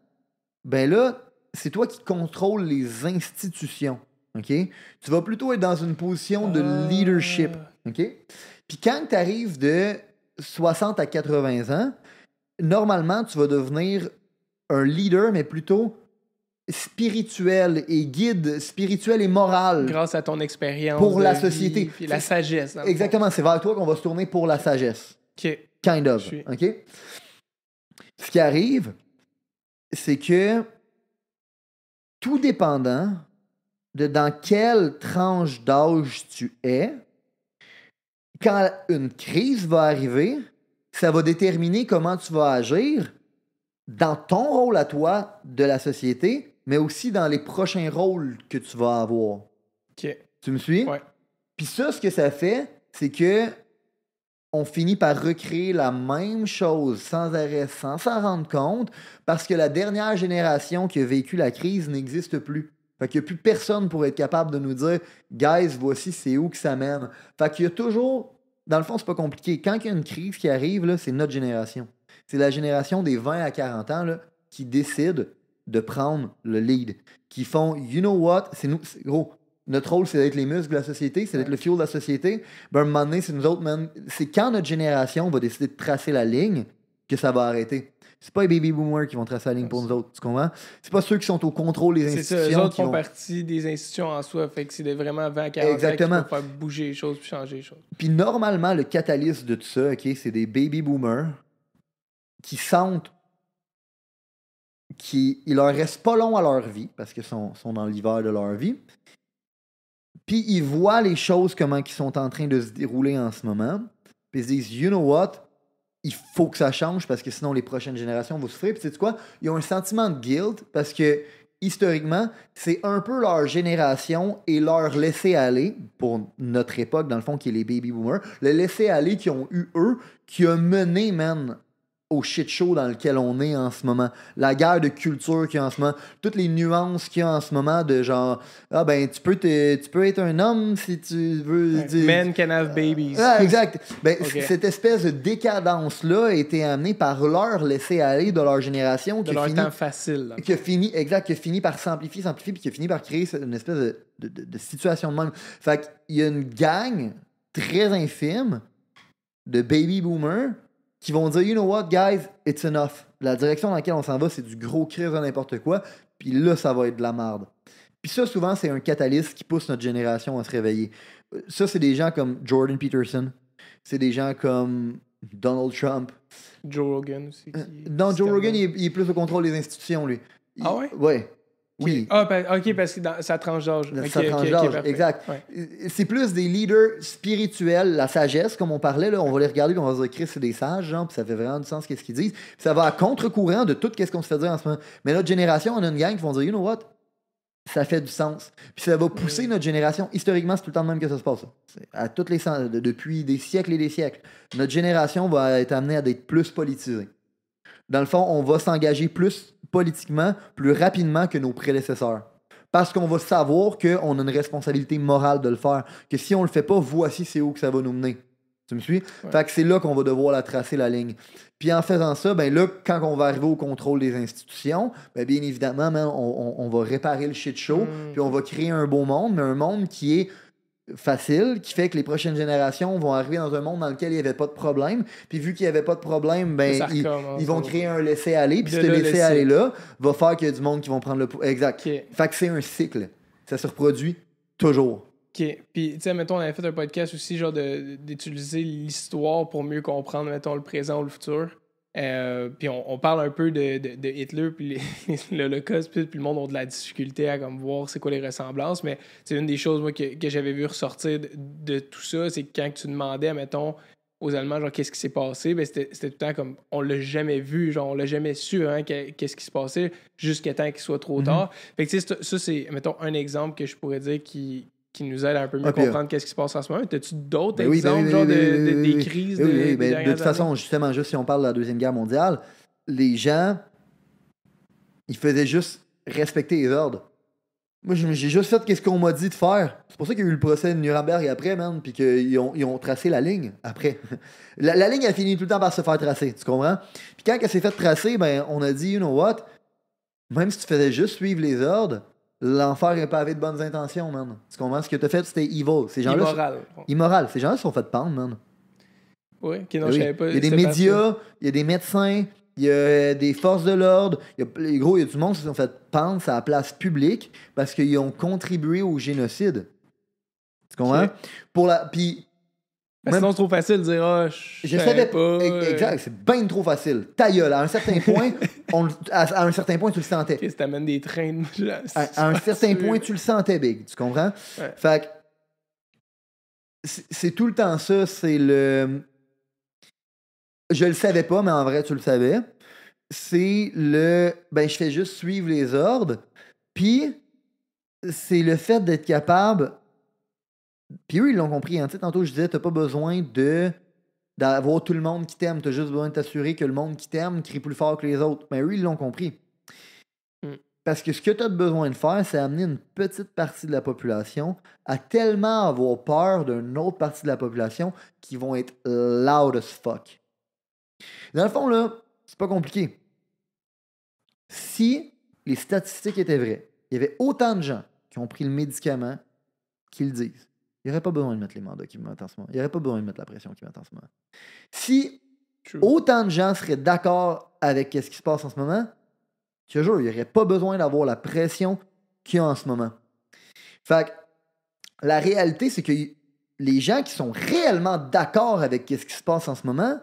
ben là, c'est toi qui contrôles les institutions. OK? Tu vas plutôt être dans une position de leadership. OK? Puis quand tu arrives de 60 à 80 ans, normalement, tu vas devenir un leader, mais plutôt spirituel et guide spirituel et moral. Grâce à ton expérience. Pour la société. Puis la sagesse. Exactement. C'est vers toi qu'on va se tourner pour la sagesse. OK. Kind of. OK? Ce qui arrive, c'est que tout dépendant de dans quelle tranche d'âge tu es, quand une crise va arriver, ça va déterminer comment tu vas agir dans ton rôle à toi de la société, mais aussi dans les prochains rôles que tu vas avoir. OK. Tu me suis? Ouais. Puis ça, ce que ça fait, c'est que on finit par recréer la même chose sans arrêt, sans s'en rendre compte, parce que la dernière génération qui a vécu la crise n'existe plus. Fait qu'il n'y a plus personne pour être capable de nous dire « Guys, voici c'est où que ça mène. » Fait qu'il y a toujours... Dans le fond, c'est pas compliqué. Quand il y a une crise qui arrive, là, c'est notre génération. C'est la génération des 20 à 40 ans là, qui décide de prendre le lead. Qui font « You know what? » C'est nous... Gros, notre rôle, c'est d'être les muscles de la société, c'est d'être le fuel de la société. Ben, à un moment donné, c'est nous autres, man. C'est quand notre génération va décider de tracer la ligne que ça va arrêter. C'est pas les baby boomers qui vont tracer la ligne pour nous autres, tu comprends? C'est pas ceux qui sont au contrôle des institutions. C'est ça, eux autres font partie des institutions en soi, fait que c'est vraiment 20 à 40 ans qui vont faire bouger les choses puis changer les choses. Puis normalement, le catalyste de tout ça, OK, c'est des baby boomers qui sentent qu'il leur reste pas long à leur vie, parce qu'ils sont dans l'hiver de leur vie, puis ils voient les choses, comment ils sont en train de se dérouler en ce moment, puis ils se disent « You know what? » Il faut que ça change parce que sinon les prochaines générations vont souffrir. Puis tu sais quoi? Ils ont un sentiment de guilt parce que historiquement, c'est un peu leur génération et leur laisser-aller, pour notre époque, dans le fond, qui est les baby boomers, le laisser-aller qu'ils ont eu eux, qui a mené, man, au shit show dans lequel on est en ce moment. La guerre de culture qu'il y a en ce moment. Toutes les nuances qu'il y a en ce moment de genre, ah ben, tu peux être un homme si tu veux. Men can have babies. Exact. Ben, cette espèce de décadence-là a été amenée par leur laisser-aller de leur génération. De leur temps facile. Qui a fini par s'amplifier, puis qui a fini par créer une espèce de situation de même. Fait qu'il y a une gang très infime de baby boomers qui vont dire, you know what, guys, it's enough. La direction dans laquelle on s'en va, c'est du gros crise de n'importe quoi. Puis là, ça va être de la merde. Puis ça, souvent, c'est un catalyste qui pousse notre génération à se réveiller. Ça, c'est des gens comme Jordan Peterson. C'est des gens comme Donald Trump. Joe Rogan aussi. Non, Joe Rogan, il est plus au contrôle des institutions, lui. Ah ouais? Ouais. Oui. Ah, OK, parce que ça tranche d'âge. Ça tranche d'âge, exact. Ouais. C'est plus des leaders spirituels, la sagesse, comme on parlait, là, on va les regarder et on va se dire, Chris, c'est des sages, genre, puis ça fait vraiment du sens qu'est-ce qu'ils disent. Puis ça va à contre-courant de tout ce qu'on se fait dire en ce moment. Mais notre génération, on a une gang qui vont dire, you know what? Ça fait du sens. Puis ça va pousser notre génération. Historiquement, c'est tout le temps de même que ça se passe. À toutes les sens, depuis des siècles et des siècles. Notre génération va être amenée à être plus politisée. Dans le fond, on va s'engager plus politiquement, plus rapidement que nos prédécesseurs. Parce qu'on va savoir qu'on a une responsabilité morale de le faire. Que si on le fait pas, voici c'est où que ça va nous mener. Tu me suis? Ouais. Fait que c'est là qu'on va devoir la tracer, la ligne. Puis en faisant ça, ben là, quand on va arriver au contrôle des institutions, ben bien évidemment, on va réparer le shit show, puis on va créer un beau monde, mais un monde qui est facile, qui fait que les prochaines générations vont arriver dans un monde dans lequel il n'y avait pas de problème. Puis vu qu'il n'y avait pas de problème, ben ils vont créer un laisser-aller. Puis ce laisser-aller-là va faire qu'il y a du monde qui vont prendre le pouvoir. Exact. Okay. Fait que c'est un cycle. Ça se reproduit toujours. OK. Puis, tu sais, mettons, on avait fait un podcast aussi, genre, d'utiliser l'histoire pour mieux comprendre, mettons, le présent ou le futur. Puis on parle un peu de Hitler, puis l'Holocauste, puis le monde a de la difficulté à comme, voir c'est quoi les ressemblances. Mais c'est une des choses, moi, que j'avais vu ressortir de tout ça, c'est que quand tu demandais, mettons, aux Allemands, genre, qu'est-ce qui s'est passé, ben c'était tout le temps comme, on l'a jamais vu, genre, on l'a jamais su, hein, qu'est-ce qui se passait, jusqu'à temps qu'il soit trop tard. Fait que, tu sais, ça, c'est, mettons, un exemple que je pourrais dire qui nous aide à un peu mieux comprendre qu'est-ce qui se passe en ce moment. As-tu d'autres exemples, genre, des crises? De toute façon, justement, juste si on parle de la Deuxième Guerre mondiale, les gens, ils faisaient juste respecter les ordres. Moi, j'ai juste fait ce qu'on m'a dit de faire. C'est pour ça qu'il y a eu le procès de Nuremberg après, man, puis qu'ils ont tracé la ligne après. La ligne a fini tout le temps par se faire tracer, tu comprends? Puis quand elle s'est fait tracer, ben, on a dit, you know what? Même si tu faisais juste suivre les ordres, l'enfer est pavé de bonnes intentions, man. Tu comprends? Ce que t'as fait, c'était evil. Ces gens-là, immoral. Immoral. Ces gens-là se sont fait pendre, man. Oui, ok, non, je savais pas. Il y a des médias, il y a des médecins, il y a des forces de l'ordre. Il y a du monde qui se sont fait pendre à la place publique parce qu'ils ont contribué au génocide. Tu comprends? Okay. Puis sinon, c'est trop facile de dire je savais pas. Exact, c'est bien trop facile. Ta gueule, à un certain point, à un certain point, tu le sentais. Okay, si t'amènes des trains de à un certain point, tu le sentais, Big. Tu comprends? Ouais. Fait que c'est tout le temps ça, c'est le... Je le savais pas, mais en vrai, tu le savais. C'est le... Ben, je fais juste suivre les ordres. Puis, c'est le fait d'être capable... Puis eux, ils l'ont compris. Hein. Tantôt, je disais, t'as pas besoin d'avoir tout le monde qui t'aime. T'as juste besoin de t'assurer que le monde qui t'aime crie plus fort que les autres. Mais eux, ils l'ont compris. Parce que ce que tu as besoin de faire, c'est amener une petite partie de la population à tellement avoir peur d'une autre partie de la population qui vont être loud as fuck. Dans le fond, là, c'est pas compliqué. Si les statistiques étaient vraies, il y avait autant de gens qui ont pris le médicament qui le disent. Il n'y aurait pas besoin de mettre les mandats qu'ils mettent en ce moment. Il n'y aurait pas besoin de mettre la pression qu'ils mettent en ce moment. Si autant de gens seraient d'accord avec ce qui se passe en ce moment, je te jure, il n'y aurait pas besoin d'avoir la pression qu'il y a en ce moment. Fait que la réalité, c'est que les gens qui sont réellement d'accord avec ce qui se passe en ce moment,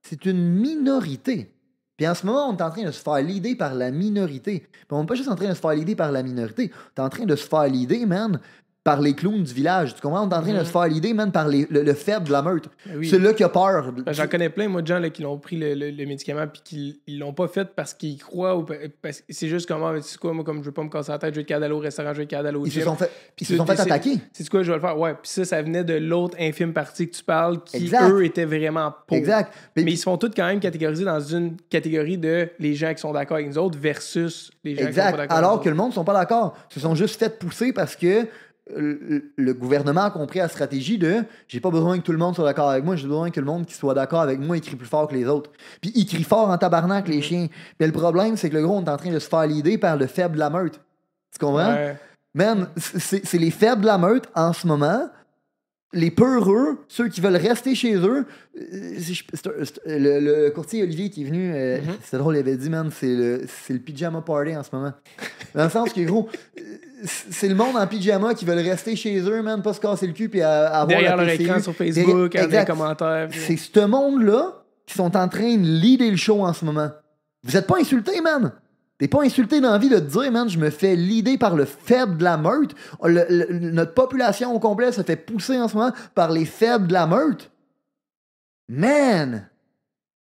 c'est une minorité. Puis en ce moment, on est en train de se faire leader par la minorité. Puis on n'est pas juste en train de se faire leader par la minorité. On est en train de se faire leader, man, par les clowns du village. Tu comprends? On est en train de se faire l'idée, man, par le faible de la meute. Oui. Celui-là qui a peur. J'en connais plein, moi, de gens là, qui l'ont pris le médicament puis qui l'ont pas fait parce qu'ils croient ou parce que c'est juste comment, tu sais quoi, moi, comme je veux pas me casser la tête, je vais être capable d'aller au restaurant, je vais être capable d'aller au gym. Ils se sont fait attaquer. C'est quoi, je vais le faire? Ouais, puis ça venait de l'autre infime partie que tu parles qui, exact. Eux, étaient vraiment pauvres. Exact. Mais ils se font tous quand même catégoriser dans une catégorie de les gens qui sont d'accord avec nous autres versus les gens qui sont pas d'accord. Alors que le monde ne sont pas d'accord. Ils se sont juste fait pousser parce que le gouvernement a compris la stratégie de j'ai pas besoin que tout le monde soit d'accord avec moi, j'ai besoin que le monde qui soit d'accord avec moi il crie plus fort que les autres. Puis ils crient fort en tabarnak, les chiens. Puis le problème, c'est que le gros, on est en train de se faire l'idée par le faible de la meute. Tu comprends? Ouais. Man, c'est les faibles de la meute en ce moment. Les peureux, ceux qui veulent rester chez eux, le courtier Olivier qui est venu, c'est drôle, il avait dit, man, c'est le pyjama party en ce moment. Dans le sens que, gros, c'est le monde en pyjama qui veulent rester chez eux, man, pas se casser le cul puis avoir derrière leur écran sur Facebook, avec des commentaires. Puis... C'est ce monde-là qui sont en train de leader le show en ce moment. Vous êtes pas insultés, man! T'es pas insulté dans la vie de te dire, man, je me fais leader par le faible de la meute. Notre population au complet se fait pousser en ce moment par les faibles de la meute. Man!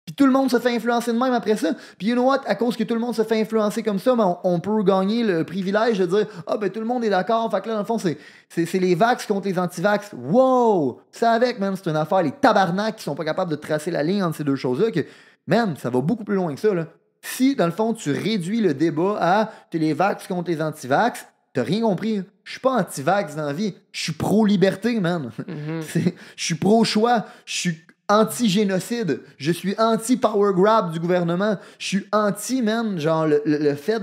Puis tout le monde se fait influencer de même après ça. Puis you know what? À cause que tout le monde se fait influencer comme ça, ben on peut gagner le privilège de dire « Ah, ben tout le monde est d'accord. » Fait que là, dans le fond, c'est les vax contre les anti-vax. Wow! C'est avec, man, c'est une affaire. Les tabarnaks qui sont pas capables de tracer la ligne entre ces deux choses-là. Que, man, ça va beaucoup plus loin que ça, là. Si, dans le fond, tu réduis le débat à t'es les vax contre les anti-vax, t'as rien compris. Je suis pas anti-vax dans la vie. Je suis pro-liberté, man. Je suis pro-choix. Je suis anti-génocide. Je suis anti-power grab du gouvernement. Je suis anti, man, genre le fait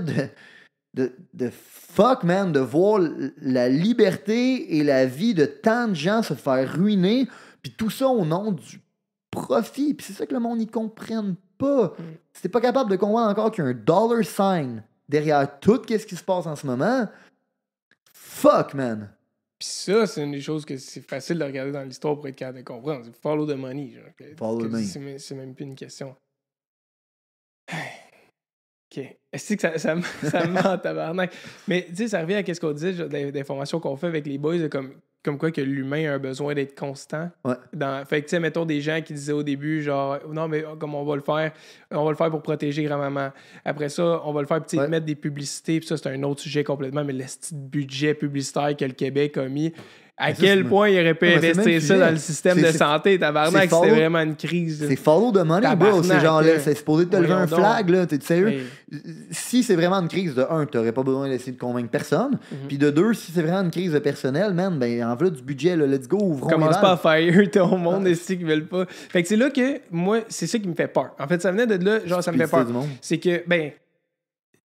de fuck, man, de voir la liberté et la vie de tant de gens se faire ruiner, puis tout ça au nom du profit. Puis c'est ça que le monde n'y comprenne pas. Si t'es pas capable de comprendre encore qu'il y a un dollar sign derrière tout ce qui se passe en ce moment, fuck, man. Puis ça, c'est une des choses que c'est facile de regarder dans l'histoire pour être capable de comprendre. C'est follow the money. Genre, follow the money. C'est même plus une question. OK. Est-ce que ça me ment en tabarnak? Mais tu sais, ça revient à ce qu'on disait, genre, des formations qu'on fait avec les boys, de comme quoi que l'humain a un besoin d'être constant. Ouais. Fait que, tu sais, mettons des gens qui disaient au début, genre, non, mais comme on va le faire pour protéger grand-maman. Après ça, on va le faire, puis mettre des publicités, puis ça, c'est un autre sujet complètement, mais le petit budget publicitaire que le Québec a mis. À quel point il aurait pu investir ça dans le système de santé, tabarnak, c'était vraiment une crise. C'est follow the money, bro. C'est genre, là, c'est supposé te lever un flag, là. T'es sérieux? Si c'est vraiment une crise, de un, t'aurais pas besoin d'essayer de convaincre personne. Puis de deux, si c'est vraiment une crise de personnel, man, ben, en voilà du budget, là, let's go, ouvrons les Commence pas à fire ton monde ici qui veulent pas. Fait que c'est là que, moi, c'est ça qui me fait peur. En fait, ça venait de là, genre, ça me fait peur.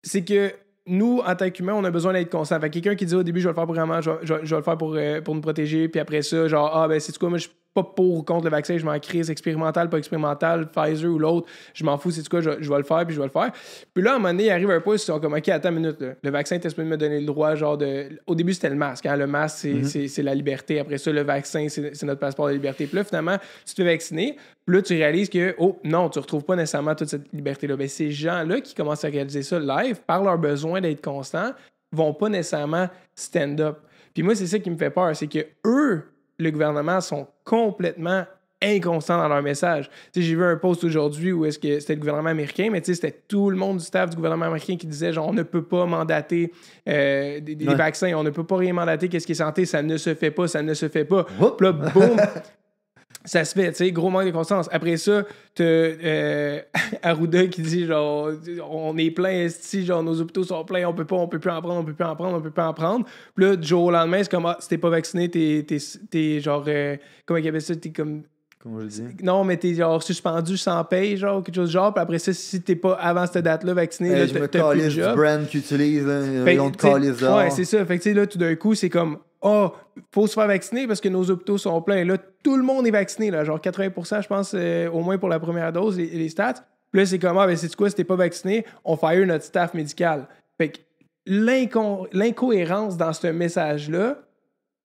C'est que, nous, en tant qu'humains, on a besoin d'être constant. Fait que quelqu'un qui dit au début, je vais le faire pour vraiment, je vais le faire pour nous protéger, puis après ça, genre, c'est quoi, moi, je suis pas pour ou contre le vaccin, je m'en crise, expérimental, pas expérimental, Pfizer ou l'autre, je m'en fous, c'est quoi, je vais le faire, puis je vais le faire. Puis là, à un moment donné, il arrive un point, ils sont comme, OK, attends une minute, là. Le vaccin, t'es supposé me donner le droit, genre, au début, c'était le masque, hein? Le masque, c'est la liberté. Après ça, le vaccin, c'est notre passeport de liberté. Puis là, finalement, tu te fais vacciner, puis là, tu réalises que, oh, non, tu retrouves pas nécessairement toute cette liberté-là. Ben, ces gens-là qui commencent à réaliser ça live, par leur besoin d'être constants, vont pas nécessairement stand up. Puis moi, c'est ça qui me fait peur, c'est que eux, le gouvernement, sont complètement inconstants dans leur message. Tu sais, j'ai vu un post aujourd'hui où est-ce que c'était le gouvernement américain, mais tu sais, c'était tout le monde du staff du gouvernement américain qui disait, genre, on ne peut pas mandater des vaccins, on ne peut pas rien mandater, qu'est-ce qui est santé, ça ne se fait pas, ça ne se fait pas. Puis là, boum! Ça se fait, tu sais, gros manque de constance. Après ça, t'as Arruda qui dit, genre, on est plein, esti, genre, nos hôpitaux sont pleins, on peut plus en prendre. Puis là, du jour au lendemain, c'est comme, ah, si t'es pas vacciné, t'es genre, comment il appelle ça, t'es comme... Comment je dis? Non, mais t'es genre suspendu sans paye, genre, quelque chose de genre. Puis après ça, si t'es pas avant cette date-là vacciné, là, Je me t'as plus de calisse du job. brand qu'ils utilisent, là. Fait Ils que, ont te t'sais, calisse dehors. ouais, c'est ça. Fait que, tu sais, là, tout d'un coup, c'est comme, faut se faire vacciner parce que nos hôpitaux sont pleins. Là, tout le monde est vacciné, là, genre 80%, je pense, au moins pour la première dose, les stats. Puis là, c'est comme, ben, c'est quoi, si t'es pas vacciné, on fire notre staff médical. Fait que l'incohérence dans ce message-là,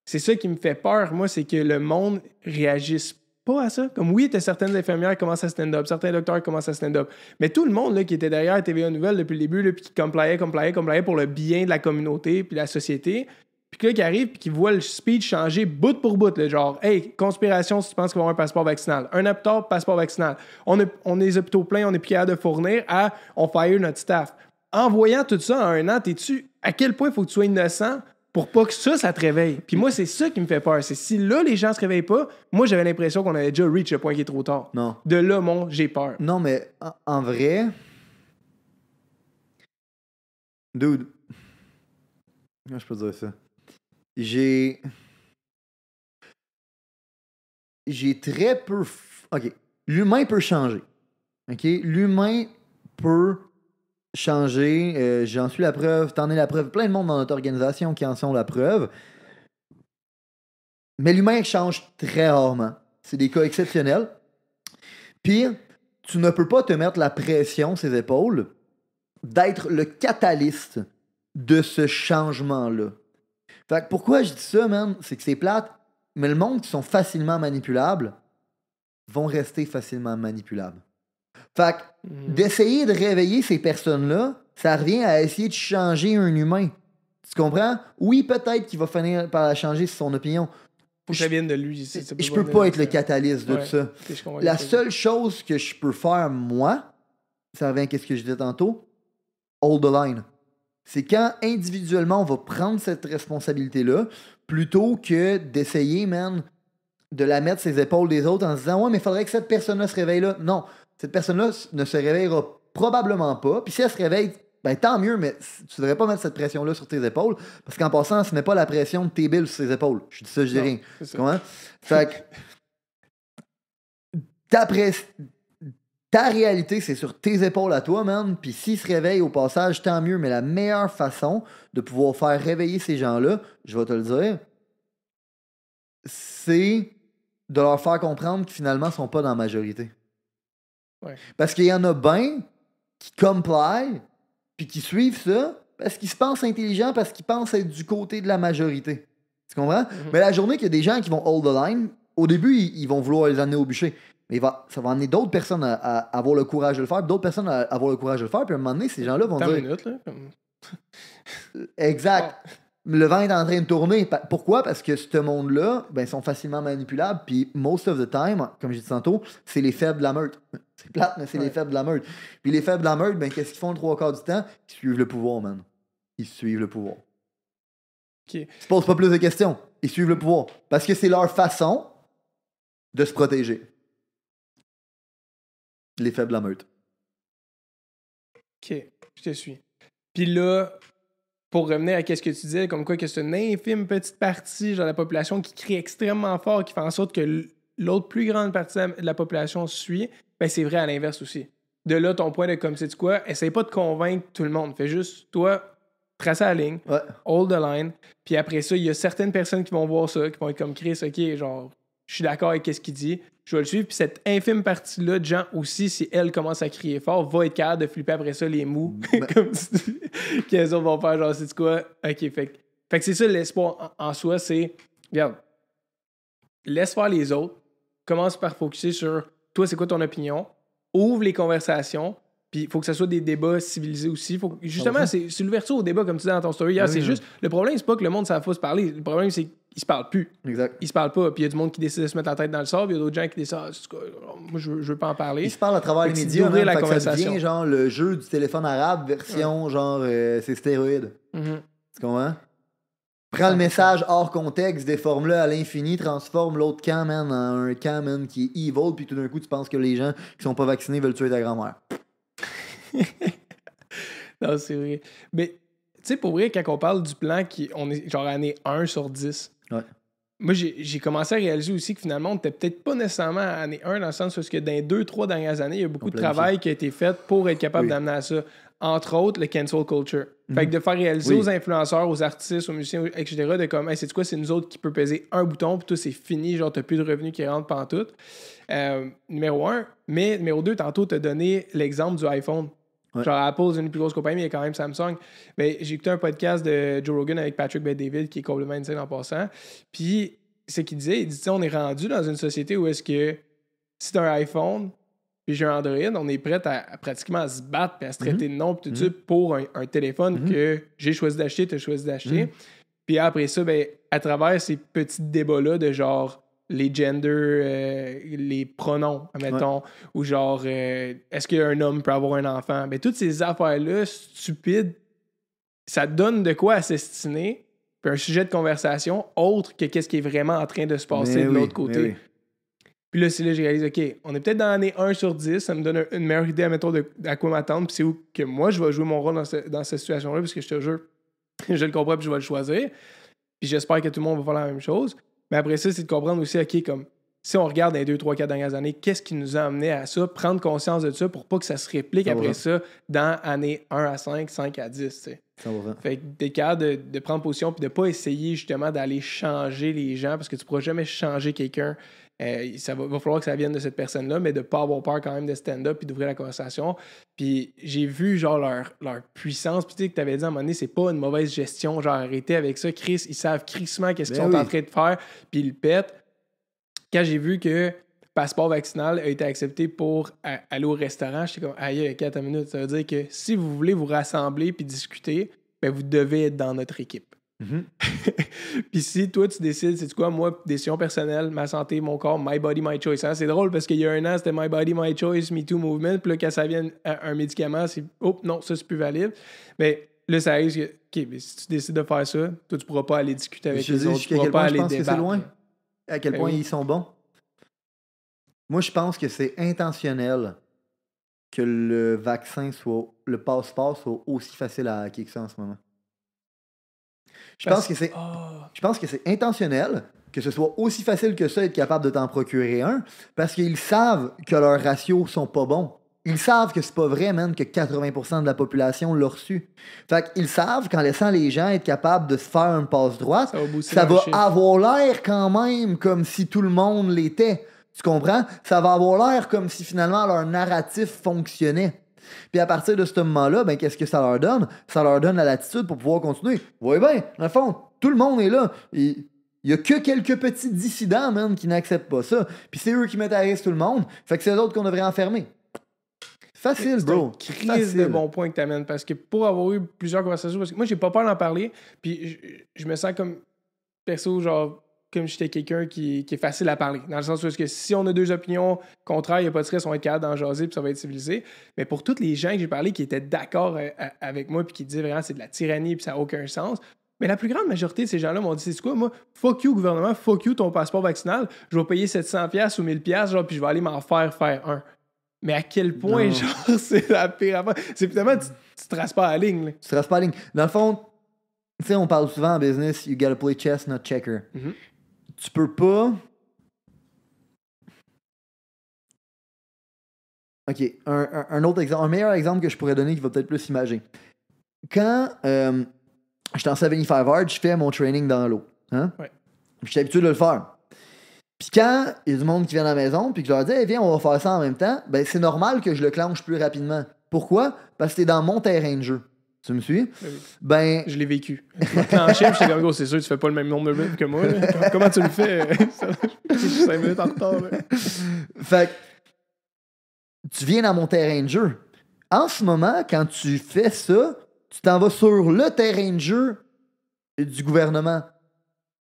c'est ça qui me fait peur, moi, c'est que le monde réagisse pas à ça. Comme oui, t'as certaines infirmières qui commencent à stand-up, certains docteurs qui commencent à stand-up, mais tout le monde là, qui était derrière TVA Nouvelles depuis le début, là, puis qui compliait pour le bien de la communauté puis de la société, puis là, qui arrive puis qui voit le speech changer bout pour bout, là, genre, hey, conspiration si tu penses qu'il va y avoir un passeport vaccinal. Un an plus tard, passeport vaccinal. On est les hôpitaux pleins, on n'est plus capable de fournir, on fire notre staff. En voyant tout ça en un an, t'es-tu à quel point il faut que tu sois innocent pour pas que ça te réveille. Puis moi, c'est ça qui me fait peur. C'est si là, les gens se réveillent pas, moi, j'avais l'impression qu'on avait déjà reach le point qui est trop tard. Non. De là, j'ai peur. Non, mais en vrai... Dude. Comment je peux dire ça? J'ai très peu... OK. L'humain peut changer. OK? L'humain peut changer. J'en suis la preuve. T'en es la preuve. Plein de monde dans notre organisation qui en sont la preuve. Mais l'humain change très rarement. C'est des cas exceptionnels. Puis, tu ne peux pas te mettre la pression, ses épaules, d'être le catalyste de ce changement-là. Fait que pourquoi je dis ça, man? C'est que c'est plate, mais le monde qui sont facilement manipulables vont rester facilement manipulables. Fait que d'essayer de réveiller ces personnes-là, ça revient à essayer de changer un humain. Tu comprends? Oui, peut-être qu'il va finir par la changer son opinion. Faut que ça vienne de lui. Je peux pas être le catalyste de ça. La seule chose que je peux faire, moi, ça revient à ce que je disais tantôt, hold the line. C'est quand individuellement on va prendre cette responsabilité-là, plutôt que d'essayer, man, de la mettre sur les épaules des autres en se disant « Ouais, mais il faudrait que cette personne-là se réveille là. » Non, cette personne-là ne se réveillera probablement pas. Puis si elle se réveille, ben tant mieux, mais tu devrais pas mettre cette pression-là sur tes épaules, parce qu'en passant, ce n'est pas la pression de tes billes sur ses épaules. Je dis ça, je dis rien. Tu comprends? Fait que ta réalité, c'est sur tes épaules à toi, man. Puis s'ils se réveillent au passage, tant mieux. Mais la meilleure façon de pouvoir faire réveiller ces gens-là, je vais te le dire, c'est de leur faire comprendre qu'ils finalement ne sont pas dans la majorité. Ouais. Parce qu'il y en a bien qui comply puis qui suivent ça parce qu'ils se pensent intelligents, parce qu'ils pensent être du côté de la majorité. Tu comprends? Mais la journée qu'il y a des gens qui vont hold the line, au début, ils vont vouloir les amener au bûcher. Mais ça va amener d'autres personnes à avoir le courage de le faire, d'autres personnes à avoir le courage de le faire, puis à un moment donné, ces gens-là vont dire... minute, là. Exact. Le vent est en train de tourner. Pourquoi? Parce que ce monde-là, ben, sont facilement manipulables, puis most of the time, comme j'ai dit tantôt, c'est les faibles de la meute. C'est plate, mais c'est les faibles de la meute. Puis les faibles de la meute, ben, qu'est-ce qu'ils font le 3/4 du temps? Ils suivent le pouvoir, man. Ils suivent le pouvoir. Okay. Ils se posent pas plus de questions. Ils suivent le pouvoir. Parce que c'est leur façon de se protéger. Les faibles de la meute. OK, je te suis. Puis là, pour revenir à ce que tu disais, comme quoi que c'est une infime petite partie genre, de la population qui crie extrêmement fort, qui fait en sorte que l'autre plus grande partie de la population suit, ben c'est vrai à l'inverse aussi. De là, ton point de comme, sais-tu quoi, essaye pas de convaincre tout le monde. Fais juste, toi, tracer la ligne, hold the line, puis après ça, il y a certaines personnes qui vont voir ça, qui vont être comme Chris, OK, genre, je suis d'accord avec ce qu'il dit, je vais le suivre, puis cette infime partie-là de gens aussi, si elle commence à crier fort, va être capable de flipper après ça les mous, comme qu'elles autres vont faire, genre, sais-tu quoi, OK, fait que c'est ça l'espoir en soi, c'est, regarde, laisse faire les autres, commence par focusser sur, toi, c'est quoi ton opinion, ouvre les conversations, puis il faut que ce soit des débats civilisés aussi. Justement, c'est l'ouverture au débat, comme tu disais dans ton story hier. C'est juste, le problème, c'est pas que le monde ne savent pas se parler. Le problème, c'est qu'ils se parlent plus. Exact. Ils se parlent pas. Puis il y a du monde qui décide de se mettre la tête dans le sable. Il y a d'autres gens qui décident, moi, je veux pas en parler. Ils se parlent à travers les médias. D'ouvrir la Ça conversation. devient genre le jeu du téléphone arabe, version genre, c'est stéroïde. Mm-hmm. Tu comprends? Prends le message hors contexte, déforme-le à l'infini, transforme l'autre camp, man, en un camp, man, qui est evil, puis tout d'un coup, tu penses que les gens qui sont pas vaccinés veulent tuer ta grand-mère. Non, c'est vrai. Mais, tu sais, pour vrai, quand on parle du plan, on est genre année 1 sur 10. Ouais. Moi, j'ai commencé à réaliser aussi que finalement, on n'était peut-être pas nécessairement à année 1 dans le sens où que dans les 2-3 dernières années, il y a beaucoup de travail qui a été fait pour être capable d'amener à ça. Entre autres, le cancel culture. Fait que de faire réaliser aux influenceurs, aux artistes, aux musiciens, etc., de comme, hey, c'est quoi, c'est nous autres qui peut peser un bouton, puis tout, c'est fini, genre, t'as plus de revenus qui rentrent pantoute. Numéro 1. Mais numéro 2, tantôt, t'as donné l'exemple du iPhone. Ouais. Genre, Apple, c'est une des plus grosses compagnies, mais il y a quand même Samsung. Mais j'ai écouté un podcast de Joe Rogan avec Patrick Bet-David, qui est complètement insane en passant. Puis, c'est qu'il disait, on est rendu dans une société où est-ce que si t'as un iPhone, puis j'ai un Android, on est prêt à pratiquement se battre et à se traiter de nom tout de suite pour un téléphone que j'ai choisi d'acheter, tu as choisi d'acheter. Puis après ça, ben, à travers ces petits débats-là de genre les genders, les pronoms, admettons, ou genre est-ce qu'un homme peut avoir un enfant? Ben, toutes ces affaires-là stupides, ça donne de quoi à s'estimer, puis un sujet de conversation autre que qu'est-ce qui est vraiment en train de se passer de l'autre côté. Puis là, c'est là que j'ai réalisé, OK, on est peut-être dans l'année 1 sur 10, ça me donne une meilleure idée, admettons, à quoi m'attendre, puis c'est où que moi, je vais jouer mon rôle dans cette situation-là, parce que je te jure, je le comprends, puis je vais le choisir. Puis j'espère que tout le monde va faire la même chose. Mais après ça, c'est de comprendre aussi, OK, comme si on regarde les 2, 3, 4 dernières années, qu'est-ce qui nous a amené à ça, prendre conscience de ça pour pas que ça se réplique après ça dans année 1 à 5, 5 à 10, tu sais. Fait que t'es capable de prendre position puis de pas essayer justement d'aller changer les gens parce que tu pourras jamais changer quelqu'un. Ça va falloir que ça vienne de cette personne-là, mais de ne pas avoir peur quand même de stand-up puis d'ouvrir la conversation. Puis j'ai vu genre leur puissance. Puis tu sais que tu avais dit à un moment donné, c'est pas une mauvaise gestion. Genre arrêtez avec ça. Chris, ils savent crissement qu'est-ce qu'ils sont en train de faire. Puis ils le pètent. Quand j'ai vu que le passeport vaccinal a été accepté pour aller au restaurant, j'étais comme, aïe, 4 minutes. Ça veut dire que si vous voulez vous rassembler puis discuter, ben vous devez être dans notre équipe. Puis si toi tu décides, c'est quoi, moi, décision personnelle, ma santé, mon corps, my body, my choice. Hein? C'est drôle parce qu'il y a un an, c'était my body, my choice, Me Too movement. Puis là, quand ça vient à un médicament, c'est oh non, ça c'est plus valide. Mais là, ça arrive que, OK, mais si tu décides de faire ça, toi tu pourras pas aller discuter avec les autres. Tu pourras pas aller débattre. Je pense que c'est loin. À quel point ils sont bons. Moi, je pense que c'est intentionnel que le vaccin soit, le passeport soit aussi facile à hacker que ça en ce moment. Je pense que c'est intentionnel que ce soit aussi facile que ça être capable de t'en procurer un parce qu'ils savent que leurs ratios sont pas bons. Ils savent que c'est pas vrai, man, que 80% de la population l'a reçu. Fait qu'ils savent qu'en laissant les gens être capables de se faire une passe droite, ça va avoir l'air quand même comme si tout le monde l'était. Tu comprends? Ça va avoir l'air comme si finalement leur narratif fonctionnait. Puis à partir de ce moment-là, ben, qu'est-ce que ça leur donne? Ça leur donne la latitude pour pouvoir continuer. Vous voyez bien, dans le fond, tout le monde est là. Il y a que quelques petits dissidents, man, qui n'acceptent pas ça. Puis c'est eux qui mettent à risque tout le monde. Fait que c'est d'autres qu'on devrait enfermer. Facile, bro. C'est une crise de bon point que tu amènes. Parce que pour avoir eu plusieurs conversations, parce que moi, j'ai pas peur d'en parler. Puis je me sens comme perso, genre, comme j'étais quelqu'un qui est facile à parler. Dans le sens où que si on a deux opinions contraires, il n'y a pas de stress, on va être capable d'en jaser puis ça va être civilisé. Mais pour tous les gens que j'ai parlé qui étaient d'accord avec moi puis qui disaient vraiment c'est de la tyrannie puis ça n'a aucun sens, mais la plus grande majorité de ces gens-là m'ont dit c'est quoi, moi, fuck you gouvernement, fuck you ton passeport vaccinal, je vais payer 700$ ou 1000$, genre, puis je vais aller m'en faire un. Mais à quel point, genre, c'est la pire affaire. C'est évidemment, tu traces pas la ligne. Là. Tu traces pas la ligne. Dans le fond, tu sais, on parle souvent en business, you gotta play chess, not checker. Mm-hmm. Tu peux pas... OK, un autre exemple, un meilleur exemple que je pourrais donner qui va peut-être plus imager. Quand j'étais en 75 je fais mon training dans l'eau. Hein? Ouais. J'étais habitué de le faire. Puis quand il y a du monde qui vient à la maison puis que je leur dis hey, viens, on va faire ça en même temps, ben c'est normal que je le clenche plus rapidement. Pourquoi? Parce que c'est dans mon terrain de jeu. Tu me suis? Oui. Ben... Je l'ai vécu. Je m'ai clenché, puis j'étais comme, gros, c'est sûr, tu fais pas le même nombre de minutes que moi. Là. Comment tu le fais? Je suis 5 minutes en retard. Là. Fait que tu viens dans mon terrain de jeu. En ce moment, quand tu fais ça, tu t'en vas sur le terrain de jeu du gouvernement.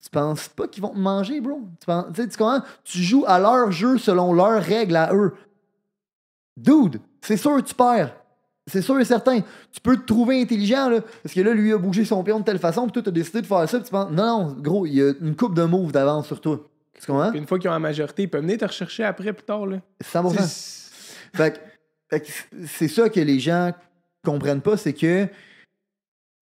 Tu penses pas qu'ils vont te manger, bro? Tu comprends? Tu joues à leur jeu selon leurs règles à eux. Dude, c'est sûr que tu perds. C'est sûr et certain. Tu peux te trouver intelligent, là, parce que là, lui a bougé son pion de telle façon, puis toi, t'as décidé de faire ça, puis tu penses, non, gros, il y a une coupe de moves d'avance sur toi. Tu comprends? Puis une fois qu'ils ont la majorité, ils peuvent venir te rechercher après, plus tard. Là. 100%. Fait que c'est ça que les gens comprennent pas, c'est que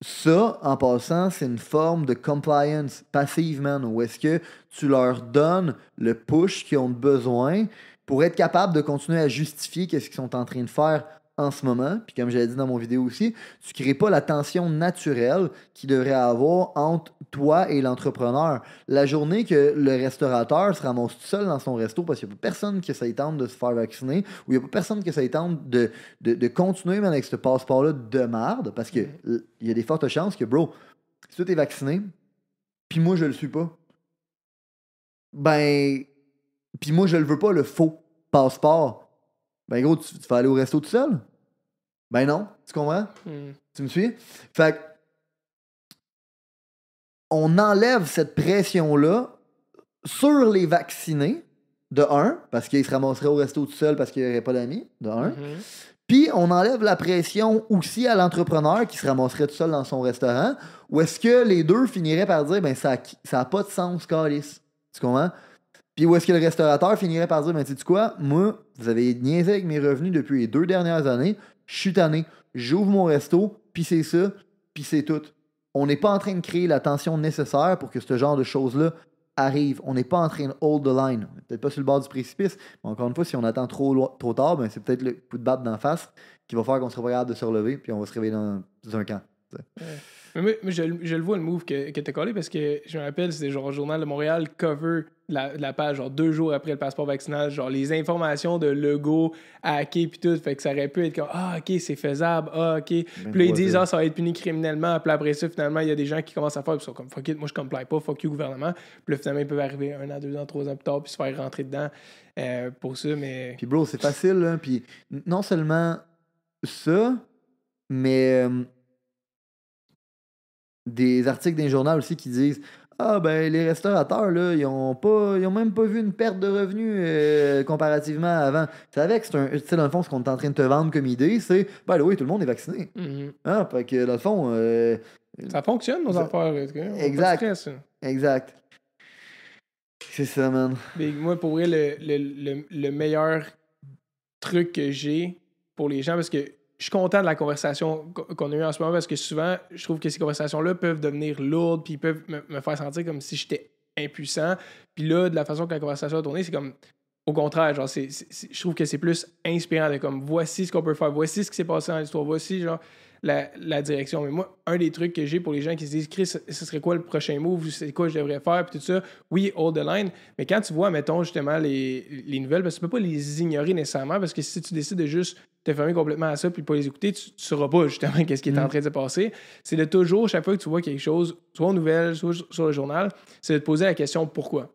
ça, en passant, c'est une forme de compliance passive, man, où est-ce que tu leur donnes le push qu'ils ont besoin pour être capable de continuer à justifier qu'est-ce qu'ils sont en train de faire en ce moment. Puis comme j'avais dit dans mon vidéo aussi, tu crées pas la tension naturelle qu'il devrait avoir entre toi et l'entrepreneur. La journée que le restaurateur se ramasse tout seul dans son resto parce qu'il n'y a pas personne qui essaye tente de se faire vacciner ou il n'y a pas personne qui essaye tente de continuer même avec ce passeport-là de merde parce que il y a des fortes chances que, bro, si toi t'es vacciné, puis moi je le suis pas, ben, puis moi je le veux pas, le faux passeport, ben gros, tu vas aller au resto tout seul? Ben non, tu comprends? Tu me suis? Fait que on enlève cette pression-là sur les vaccinés, de un, parce qu'ils se ramasseraient au resto tout seul parce qu'il n'y aurait pas d'amis, de un. Puis on enlève la pression aussi à l'entrepreneur qui se ramasserait tout seul dans son restaurant, où est-ce que les deux finiraient par dire, ben ça a pas de sens, câlisse. Tu comprends? Puis où est-ce que le restaurateur finirait par dire, ben sais-tu quoi, moi, vous avez niaisé avec mes revenus depuis les 2 dernières années, je suis tanné, j'ouvre mon resto, puis c'est ça, puis c'est tout. On n'est pas en train de créer la tension nécessaire pour que ce genre de choses-là arrive. On n'est pas en train de hold the line. On n'est peut-être pas sur le bord du précipice, mais encore une fois, si on attend trop tard, ben c'est peut-être le coup de batte d'en face qui va faire qu'on sera pas capable de se relever, puis on va se réveiller dans un camp. Mais moi, je le vois le move que t'as collé parce que je me rappelle, c'était genre Journal de Montréal cover la page, genre 2 jours après le passeport vaccinal, genre les informations de Legault hackées puis tout, fait que ça aurait pu être comme ok, c'est faisable, ok. Puis là, ils disent ça va être puni criminellement, puis après ça, finalement, il y a des gens qui commencent à faire, puis ils sont comme fuck it, moi je comply pas, fuck you gouvernement. Puis là, finalement, ils peuvent arriver 1 an, 2 ans, 3 ans plus tard, puis se faire rentrer dedans pour ça, mais. Puis bro, c'est facile, hein, puis non seulement ça, mais. Des articles d'un journal aussi qui disent ah ben les restaurateurs là, ils ont même pas vu une perte de revenus comparativement à avant. Tu savais que tu sais dans le fond ce qu'on est en train de te vendre comme idée, c'est ben oui, tout le monde est vacciné. Ah, fait que dans le fond ça fonctionne nos affaires. Exact. Exact. C'est ça, man. Mais moi pour vrai le meilleur truc que j'ai pour les gens parce que je suis content de la conversation qu'on a eue en ce moment parce que souvent, je trouve que ces conversations-là peuvent devenir lourdes puis ils peuvent me faire sentir comme si j'étais impuissant. Puis là, de la façon que la conversation a tourné, c'est comme au contraire, genre, je trouve que c'est plus inspirant de comme voici ce qu'on peut faire, voici ce qui s'est passé dans l'histoire, voici genre la direction. Mais moi, un des trucs que j'ai pour les gens qui se disent Chris, ce serait quoi le prochain move, c'est quoi je devrais faire, puis tout ça, oui, hold the line. Mais quand tu vois, mettons, justement, les nouvelles, parce que tu peux pas les ignorer nécessairement, parce que si tu décides de juste te fermer complètement à ça puis pas les écouter, tu sauras pas justement qu'est-ce qui est en train de se passer. C'est de toujours, chaque fois que tu vois quelque chose, soit aux nouvelles, soit sur le journal, c'est de te poser la question pourquoi.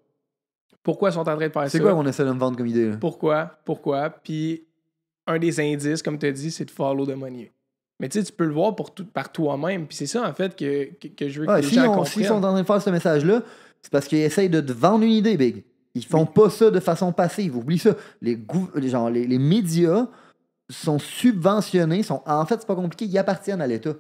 Pourquoi ils sont en train de faire ça? C'est quoi qu'on essaie de me vendre comme idée? Là? Pourquoi? Puis un des indices, comme tu as dit, c'est de follow the money. Mais tu sais, tu peux le voir par toi-même. Puis c'est ça, en fait, que je veux que les gens comprennent. S'ils sont en train de faire ce message-là, c'est parce qu'ils essayent de te vendre une idée, Big. Ils font pas ça de façon passive. Oublie ça. Les médias sont subventionnés. En fait, c'est pas compliqué. Ils appartiennent à l'État.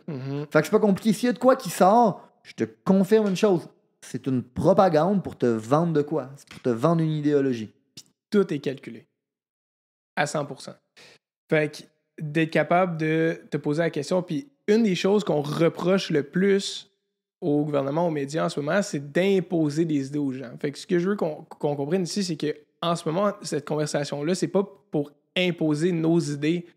Fait que c'est pas compliqué. S'il y a de quoi qui sort, je te confirme une chose. C'est une propagande pour te vendre de quoi? C'est pour te vendre une idéologie. Puis tout est calculé. À 100%. Fait que d'être capable de te poser la question. Puis une des choses qu'on reproche le plus au gouvernement, aux médias en ce moment, c'est d'imposer des idées aux gens. Fait que ce que je veux qu'on comprenne ici, c'est qu'en ce moment, cette conversation-là, c'est pas pour imposer nos idées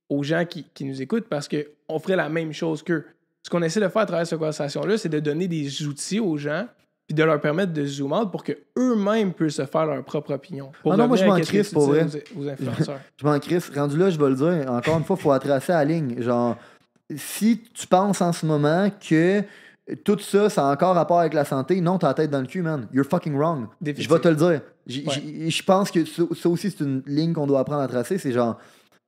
aux gens qui nous écoutent parce qu'on ferait la même chose qu'eux. Ce qu'on essaie de faire à travers cette conversation-là, c'est de donner des outils aux gens puis de leur permettre de zoom out pour qu'eux-mêmes puissent se faire leur propre opinion. Non, moi, je m'en crisse, pour vrai. Aux influenceurs. Je m'en crisse. Rendu là, je vais le dire. Encore une fois, il faut tracer la ligne. Genre, si tu penses en ce moment que tout ça, ça a encore rapport avec la santé, non, t'as la tête dans le cul, man. You're fucking wrong. Je vais te le dire. Je pense que ça aussi, c'est une ligne qu'on doit apprendre à tracer. C'est genre,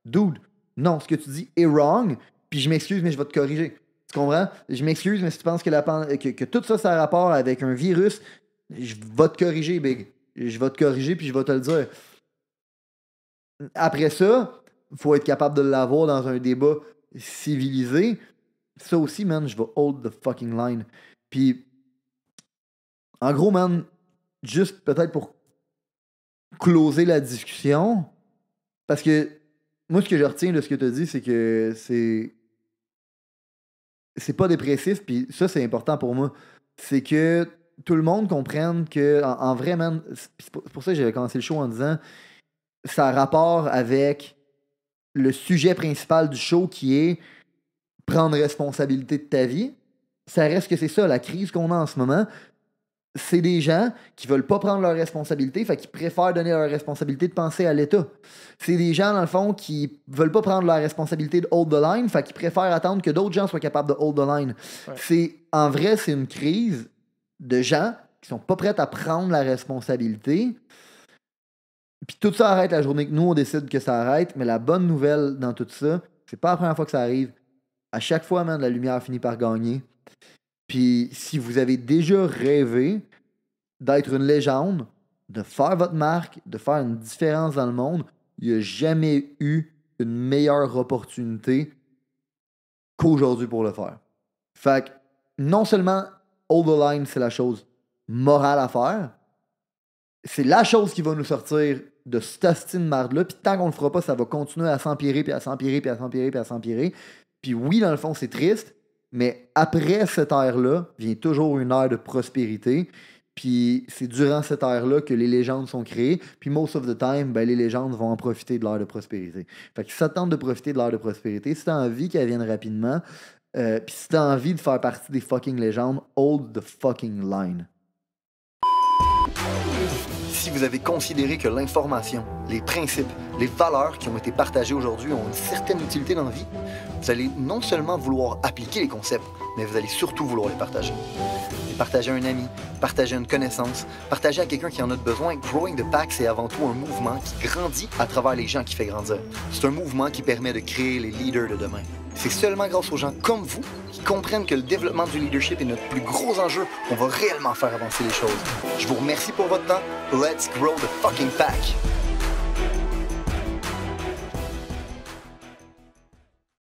dude, non, ce que tu dis est wrong, puis je m'excuse, mais je vais te corriger. Tu comprends? Je m'excuse, mais si tu penses que tout ça, ça a rapport avec un virus, je vais te corriger, Big. Je vais te corriger, puis je vais te le dire. Après ça, il faut être capable de l'avoir dans un débat civilisé, ça aussi, man, je vais hold the fucking line. Puis, en gros, man, juste peut-être pour closer la discussion, parce que moi, ce que je retiens de ce que tu as dit, c'est que c'est pas dépressif, puis ça, c'est important pour moi. C'est que tout le monde comprenne que, en vrai, man, c'est pour ça que j'avais commencé le show en disant ça a rapport avec le sujet principal du show qui est prendre responsabilité de ta vie. Ça reste que c'est ça, la crise qu'on a en ce moment. C'est des gens qui veulent pas prendre leurs responsabilités, fait qu'ils préfèrent donner leur responsabilité de penser à l'État. C'est des gens, dans le fond, qui veulent pas prendre leur responsabilité de hold the line, fait qu'ils préfèrent attendre que d'autres gens soient capables de hold the line. Ouais. En vrai, c'est une crise de gens qui sont pas prêts à prendre la responsabilité. Puis tout ça arrête la journée que nous, on décide que ça arrête. Mais la bonne nouvelle dans tout ça, c'est pas la première fois que ça arrive. À chaque fois, man, la lumière finit par gagner. Puis si vous avez déjà rêvé d'être une légende, de faire votre marque, de faire une différence dans le monde, il n'y a jamais eu une meilleure opportunité qu'aujourd'hui pour le faire. Fait que non seulement hold the line, c'est la chose morale à faire, c'est la chose qui va nous sortir de cette hostile marde-là, puis tant qu'on le fera pas, ça va continuer à s'empirer, puis à s'empirer, puis à s'empirer, puis à s'empirer. Puis oui, dans le fond, c'est triste, mais après cette ère-là, vient toujours une ère de prospérité. Puis c'est durant cette ère-là que les légendes sont créées. Puis most of the time, ben, les légendes vont en profiter de l'ère de prospérité. Fait que si ça te tente de profiter de l'ère de prospérité, si t'as envie qu'elle vienne rapidement, puis si t'as envie de faire partie des fucking légendes, hold the fucking line. Si vous avez considéré que l'information, les principes, les valeurs qui ont été partagées aujourd'hui ont une certaine utilité dans la vie, vous allez non seulement vouloir appliquer les concepts, mais vous allez surtout vouloir les partager. Les partager à un ami, partager à une connaissance, partager à quelqu'un qui en a besoin. Growing the Pack, c'est avant tout un mouvement qui grandit à travers les gens qui fait grandir. C'est un mouvement qui permet de créer les leaders de demain. C'est seulement grâce aux gens comme vous qui comprennent que le développement du leadership est notre plus gros enjeu qu'on va réellement faire avancer les choses. Je vous remercie pour votre temps. Let's grow the fucking pack!